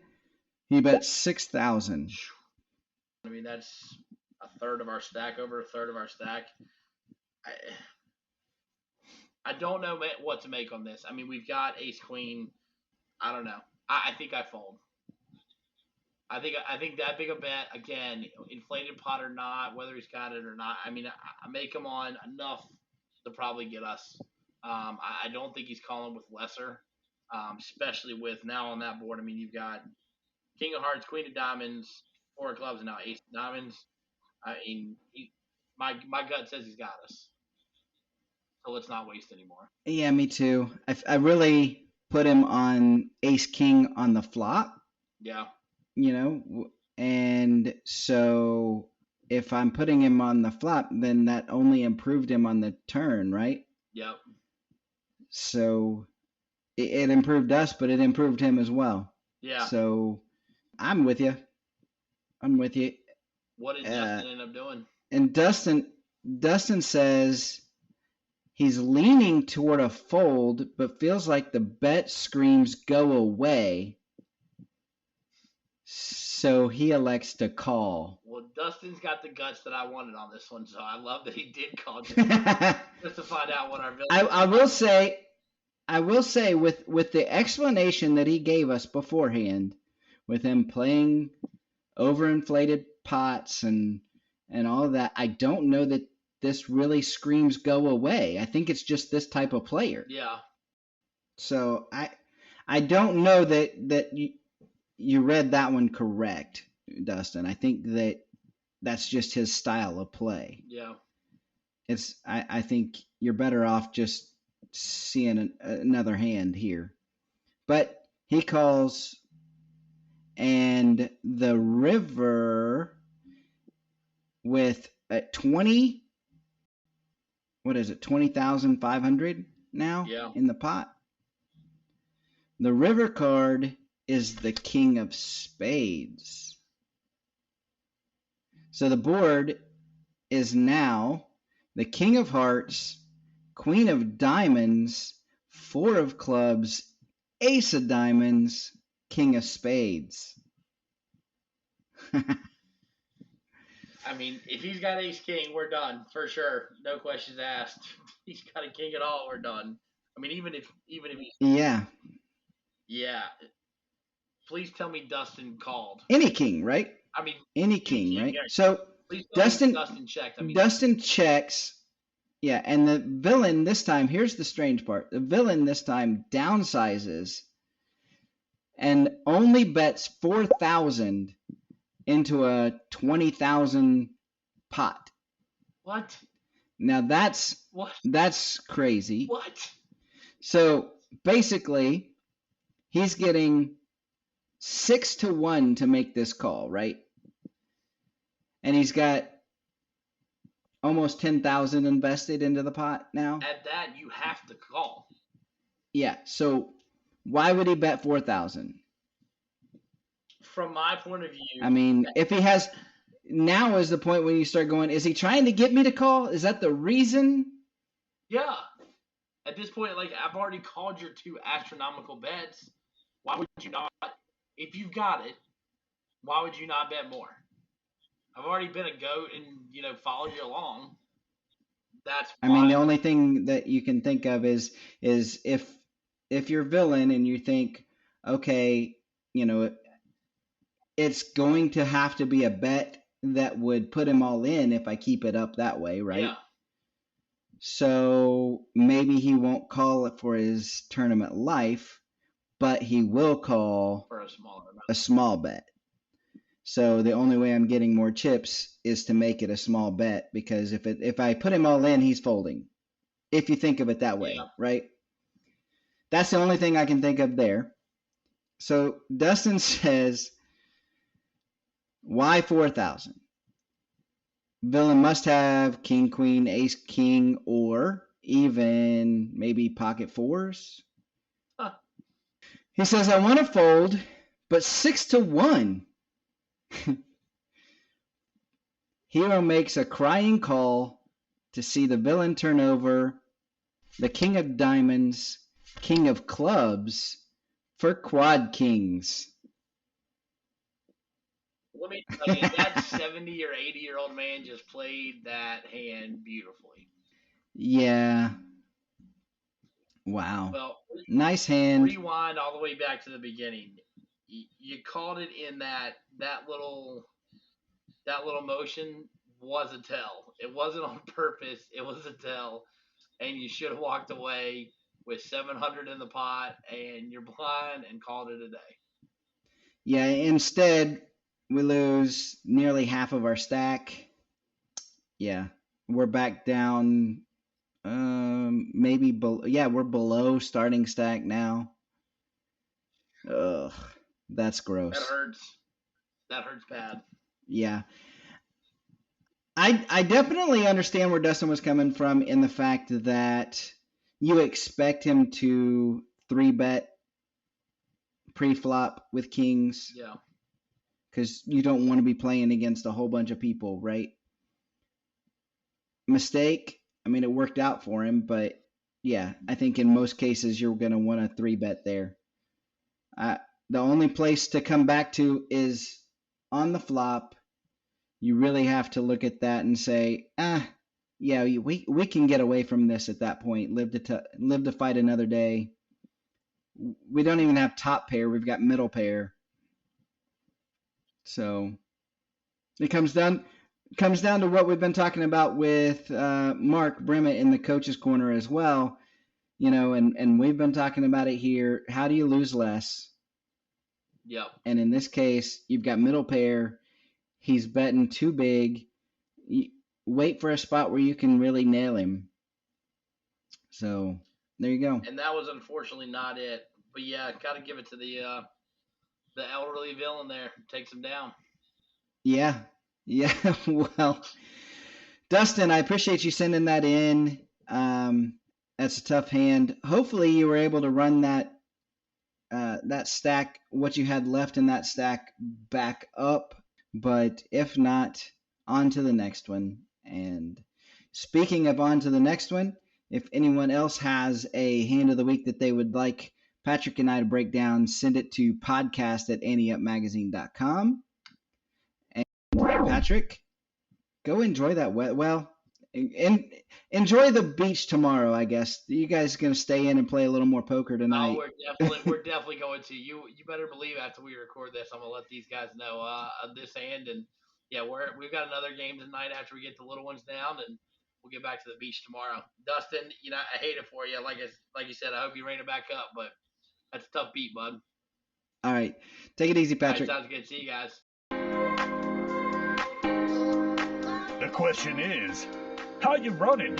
He bets 6,000. That's a third of our stack, over a third of our stack. I don't know what to make on this. We've got ace queen. I don't know. I think I fold. I think that big a bet, again, inflated pot or not, whether he's got it or not. I make him on enough to probably get us. I don't think he's calling with lesser, especially with now on that board. You've got king of hearts, queen of diamonds, four of clubs, and now ace of diamonds. My gut says he's got us. So let's not waste anymore. Yeah, me too. I really put him on ace king on the flop. Yeah. And so if I'm putting him on the flop, then that only improved him on the turn, right? Yep. So it improved us, but it improved him as well. Yeah. So I'm with you. What did Dustin end up doing? And Dustin says he's leaning toward a fold, but feels like the bet screams go away. So he elects to call. Well, Dustin's got the guts that I wanted on this one, so I love that he did call just to find out what our villain. I will say with the explanation that he gave us beforehand, with him playing overinflated pots and all of that. I don't know that this really screams go away. I think it's just this type of player. Yeah. So I don't know that you read that one correct, Dustin. I think that's just his style of play. Yeah. I think you're better off just seeing another hand here. But he calls, and the river with 20, what is it, 20,500 now in the pot. The river card is the King of Spades. So the board is now the King of Hearts, Queen of Diamonds, Four of Clubs, Ace of Diamonds, King of Spades. I mean, if he's got Ace King, we're done for sure. No questions asked. If he's got a King at all, we're done. I mean, even if he's yeah. Please tell me Dustin called. Any king, right? I mean, any king, right? Yeah. So Dustin checked. Dustin checks. Yeah, and the villain this time, here's the strange part. The villain this time downsizes and only bets 4,000 into a 20,000 pot. What? Now that's crazy. What? So basically, he's getting 6-1 to make this call, right? And he's got almost 10,000 invested into the pot now. At that, you have to call. Yeah. So why would he bet 4,000? From my point of view, I mean, if he has, now is the point when you start going, is he trying to get me to call? Is that the reason? Yeah. At this point, like, I've already called your 2 astronomical bets. Why would you not? If you've got it, why would you not bet more? I've already been a goat and, followed you along. That's why. I mean, the only thing that you can think of is if you're villain and you think, okay, it's going to have to be a bet that would put him all in if I keep it up that way, right? Yeah. So maybe he won't call it for his tournament life, but he will call for a small bet. So the only way I'm getting more chips is to make it a small bet, because if I put him all in, he's folding. If you think of it that way, right? That's the only thing I can think of there. So Dustin says, why 4,000? Villain must have king, queen, ace, king, or even maybe pocket fours. Huh. He says, I want to fold, but 6-1. Hero makes a crying call to see the villain turn over the King of Diamonds, King of Clubs for quad kings. Let me tell you, that 70 or 80-year-old man just played that hand beautifully. Yeah. Wow. Well, nice hand. Rewind all the way back to the beginning. You called it in that little motion was a tell. It wasn't on purpose. It was a tell, and you should have walked away with 700 in the pot and you're blind and called it a day. Yeah. Instead, we lose nearly half of our stack. Yeah, we're back down. Maybe we're below starting stack now. Ugh, that's gross. That hurts bad. Yeah. I definitely understand where Dustin was coming from in the fact that you expect him to 3-bet pre-flop with kings. Yeah. Because you don't want to be playing against a whole bunch of people, right? Mistake. I mean, it worked out for him, but yeah, I think in most cases you're going to want a 3-bet there. The only place to come back to is on the flop. You really have to look at that and say, yeah, we can get away from this at that point. Live to fight another day. We don't even have top pair. We've got middle pair. So It comes down to what we've been talking about with Mark Bremmett in the coach's corner as well. And we've been talking about it here. How do you lose less? Yep. And in this case, you've got middle pair. He's betting too big. Wait for a spot where you can really nail him. So there you go. And that was unfortunately not it. But yeah, got to give it to the elderly villain there. Takes him down. Yeah. Well, Dustin, I appreciate you sending that in. That's a tough hand. Hopefully, you were able to run that stack, what you had left in that stack, back up. But if not, on to the next one. And speaking of on to the next one, if anyone else has a hand of the week that they would like Patrick and I to break down, send it to podcast@anteupmagazine.com. And Patrick, go enjoy that enjoy the beach tomorrow, I guess. You guys going to stay in and play a little more poker tonight? Oh, we're definitely going to. You better believe after we record this, I'm gonna let these guys know this hand, and yeah, we've got another game tonight after we get the little ones down, and we'll get back to the beach tomorrow. Dustin, I hate it for you. Like you said, I hope you rein it back up, but that's a tough beat, bud. All right, take it easy, Patrick. All right, sounds good. See you guys. The question is, how you running?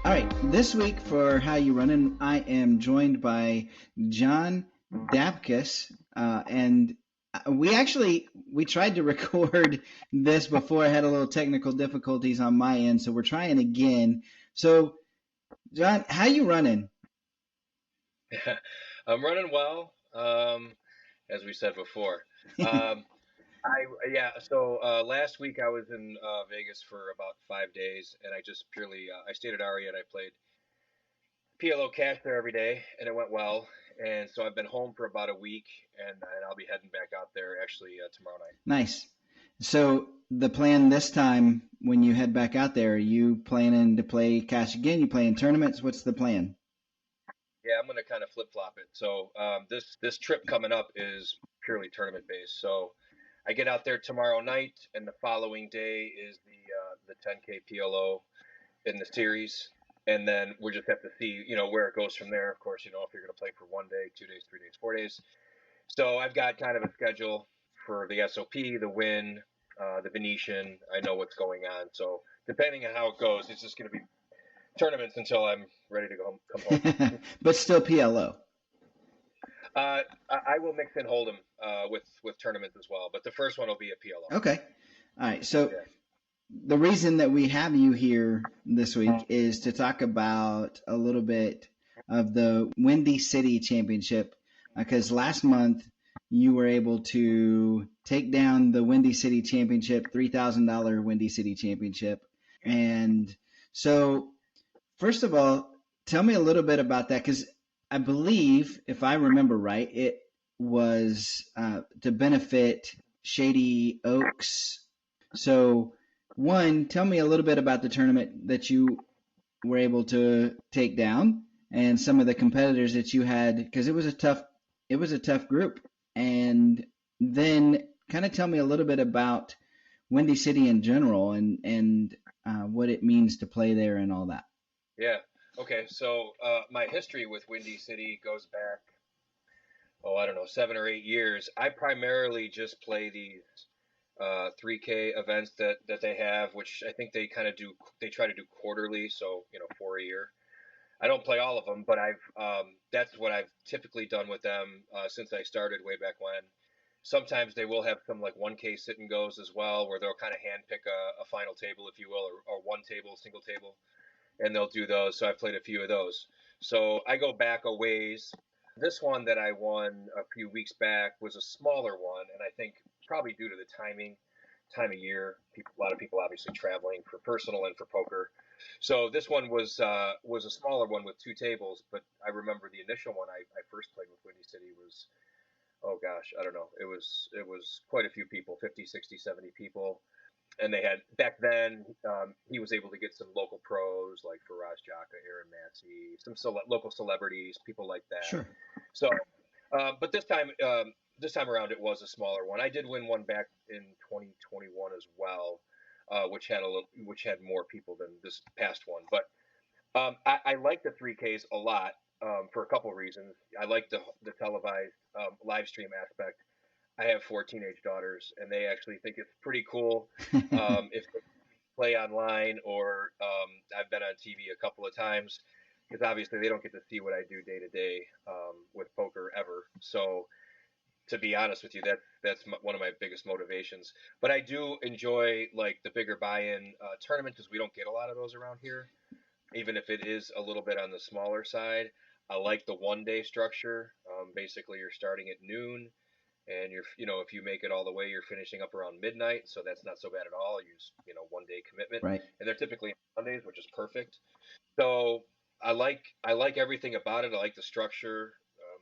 All right, this week for How You Running, I am joined by John Dapkus, and we tried to record this before. I had a little technical difficulties on my end, so we're trying again. So, John, how you running? I'm running well, as we said before. So last week I was in Vegas for about 5 days, and I just purely I stayed at Aria and I played PLO cash there every day, and it went well. And so I've been home for about a week, and I'll be heading back out there actually tomorrow night. Nice. So the plan this time, when you head back out there, are you planning to play cash again? You playing tournaments? What's the plan? Yeah, I'm going to kind of flip-flop it. So this trip coming up is purely tournament-based. So I get out there tomorrow night, and the following day is the 10K PLO in the series. And then we'll just have to see, where it goes from there. Of course, if you're going to play for 1 day, 2 days, 3 days, 4 days. So I've got kind of a schedule for the SOP, the Win, the Venetian. I know what's going on. So depending on how it goes, it's just going to be tournaments until I'm ready to come home. But still PLO. I will mix in Hold'em with tournaments as well, but the first one will be a PLO. Okay. All right. So the reason that we have you here this week is to talk about a little bit of the Windy City Championship, because last month you were able to take down the Windy City Championship, $3,000 Windy City Championship. And so, first of all, tell me a little bit about that, because I believe, if I remember right, it was to benefit Shady Oaks. So, one, tell me a little bit about the tournament that you were able to take down and some of the competitors that you had, because it was a tough group. And then kind of tell me a little bit about Windy City in general and what it means to play there and all that. Yeah. Okay. So my history with Windy City goes back, 7 or 8 years. I primarily just play these 3K events that they have, which I think they try to do quarterly, so 4 a year. I don't play all of them, but that's what I've typically done with them since I started way back when. Sometimes they will have some like 1K sit and goes as well, where they'll kind of handpick a final table, if you will, or one table, single table, and they'll do those. So I've played a few of those. So I go back a ways. This one that I won a few weeks back was a smaller one, and I think probably due to the time of year, a lot of people obviously traveling for personal and for poker. So this one was a smaller one with 2 tables, but I remember the initial one I first played with Windy City was, oh gosh, I don't know. It was quite a few people, 50, 60, 70 people. And they had, back then, he was able to get some local pros like Faraz Jaka, Aaron Massey, some local celebrities, people like that. Sure. So, but this time, this time around it was a smaller one. I did win one back in 2021 as well, which had more people than this past one. But I like the 3Ks a lot for a couple of reasons. I like the televised live stream aspect. I have 4 teenage daughters, and they actually think it's pretty cool if they play online, or I've been on TV a couple of times because obviously they don't get to see what I do day to day with poker ever. So to be honest with you, one of my biggest motivations. But I do enjoy like the bigger buy-in tournament because we don't get a lot of those around here, even if it is a little bit on the smaller side. I like the 1 day structure. Basically, you're starting at noon, and if you make it all the way, you're finishing up around midnight. So that's not so bad at all. Use 1 day commitment, Right. and they're typically on Mondays, which is perfect. So I like everything about it. I like the structure.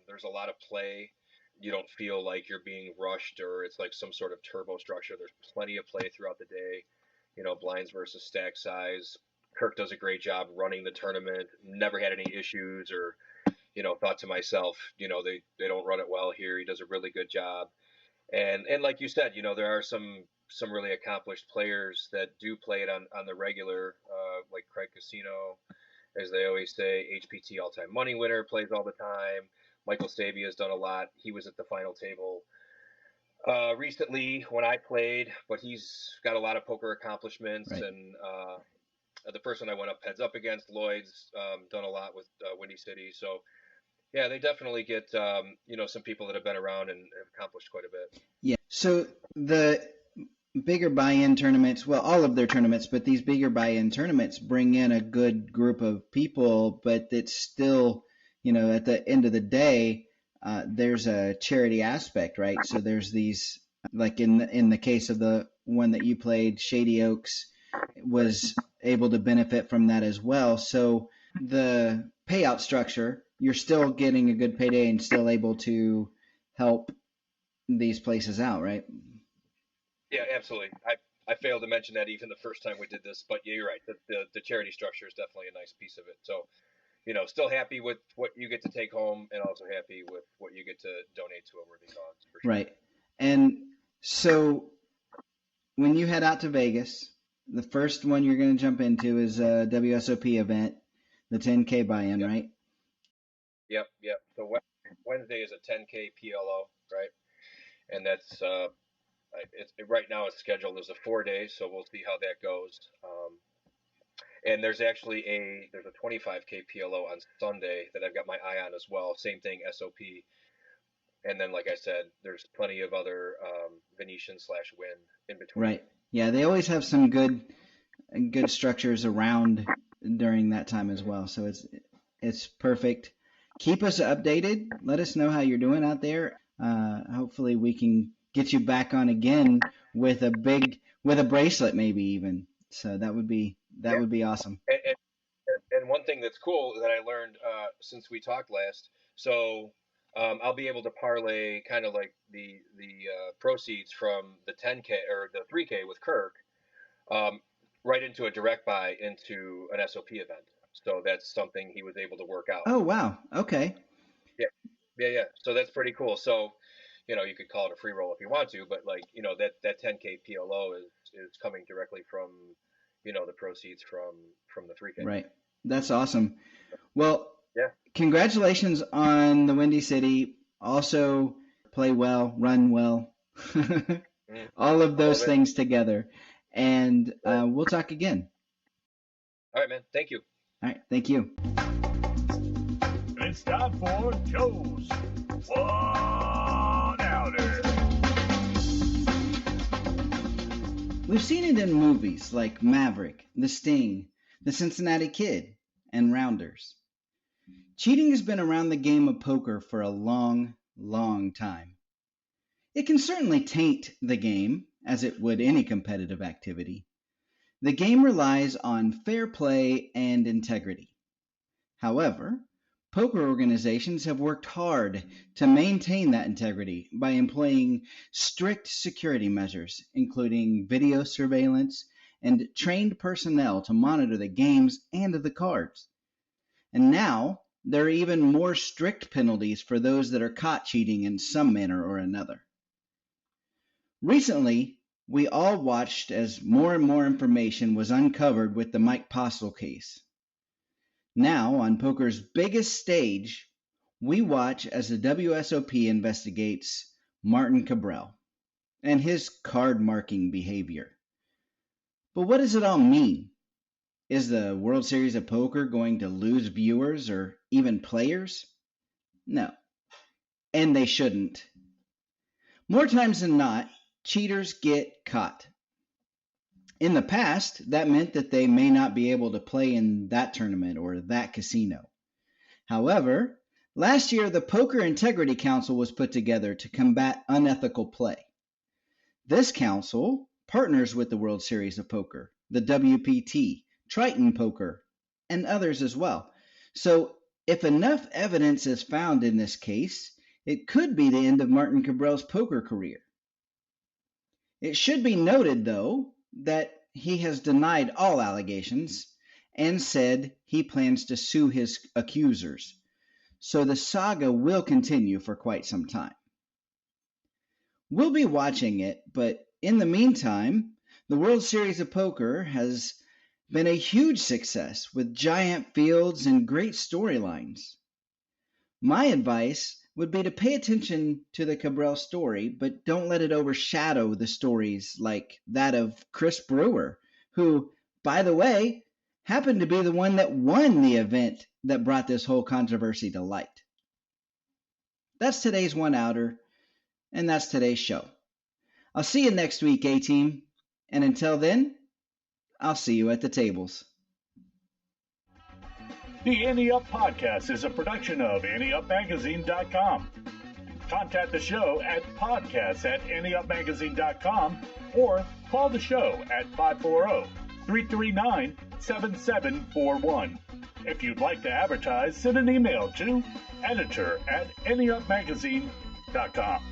There's a lot of play. You don't feel like you're being rushed or it's like some sort of turbo structure. There's plenty of play throughout the day. Blinds versus stack size. Kirk does a great job running the tournament. Never had any issues or thought to myself, they don't run it well here. He does a really good job. And like you said, there are some really accomplished players that do play it on the regular, like Craig Casino, as they always say. HPT all-time money winner plays all the time. Michael Sabia has done a lot. He was at the final table recently when I played, but he's got a lot of poker accomplishments. Right. And the person I went up heads up against, Lloyd's, done a lot with Windy City. So yeah, they definitely get some people that have been around and have accomplished quite a bit. Yeah. So the bigger buy-in tournaments, well, all of their tournaments, but these bigger buy-in tournaments bring in a good group of people, but it's still, at the end of the day, there's a charity aspect, right? So there's these, like in the case of the one that you played, Shady Oaks was able to benefit from that as well. So the payout structure, you're still getting a good payday and still able to help these places out, right? Yeah, absolutely. I failed to mention that even the first time we did this, but yeah, you're right. The charity structure is definitely a nice piece of it. So, still happy with what you get to take home, and also happy with what you get to donate to a worthy cause. For sure. Right. And so when you head out to Vegas, the first one you're going to jump into is a WSOP event, the 10K buy-in, Yep. right? Yep. So Wednesday is a 10K PLO, right? And that's right now it's scheduled as a 4 day, so we'll see how that goes. And there's actually a 25K PLO on Sunday that I've got my eye on as well. Same thing, SOP. And then, like I said, there's plenty of other Venetian/Win in between. Right. Yeah, they always have some good structures around during that time as well. So it's perfect. Keep us updated. Let us know how you're doing out there. Hopefully we can get you back on again with a bracelet, maybe even. So that would be awesome. And one thing that's cool that I learned since we talked last, so I'll be able to parlay kind of like the proceeds from the 10K or the 3K with Kirk right into a direct buy into an SOP event. So that's something he was able to work out. Oh, wow. Okay. Yeah. So that's pretty cool. So, you could call it a free roll if you want to, but like, that 10K PLO is coming directly from, the proceeds from the 3K. Right. That's awesome. Well, yeah. Congratulations on the Windy City. Also, play well, run well, all of those things together. And we'll talk again. All right, man. Thank you. All right. Thank you. It's time for Joe's One Outer. We've seen it in movies like Maverick, The Sting, The Cincinnati Kid, and Rounders. Cheating has been around the game of poker for a long, long time. It can certainly taint the game, as it would any competitive activity. The game relies on fair play and integrity. However, poker organizations have worked hard to maintain that integrity by employing strict security measures, including video surveillance and trained personnel to monitor the games and the cards. And now, there are even more strict penalties for those that are caught cheating in some manner or another. Recently, we all watched as more and more information was uncovered with the Mike Postle case. Now, on poker's biggest stage, we watch as the WSOP investigates Martin Cabral and his card-marking behavior. But what does it all mean? Is the World Series of Poker going to lose viewers or even players? No, and they shouldn't. More times than not, cheaters get caught. In the past, that meant that they may not be able to play in that tournament or that casino. However, last year the Poker Integrity Council was put together to combat unethical play. This council partners with the World Series of Poker, the WPT, Triton Poker, and others as well. So if enough evidence is found in this case, it could be the end of Martin Cabral's poker career. It should be noted, though, that he has denied all allegations and said he plans to sue his accusers. So the saga will continue for quite some time. We'll be watching it, but in the meantime, the World Series of Poker has been a huge success with giant fields and great storylines. My advice would be to pay attention to the Cabral story, but don't let it overshadow the stories like that of Chris Brewer, who, by the way, happened to be the one that won the event that brought this whole controversy to light. That's today's One Outer, and that's today's show. I'll see you next week, A-Team, and until then, I'll see you at the tables. The Ante Up Podcast is a production of AnteUpMagazine.com. Contact the show at podcasts@AnteUpMagazine.com or call the show at 540-339-7741. If you'd like to advertise, send an email to editor@AnteUpMagazine.com.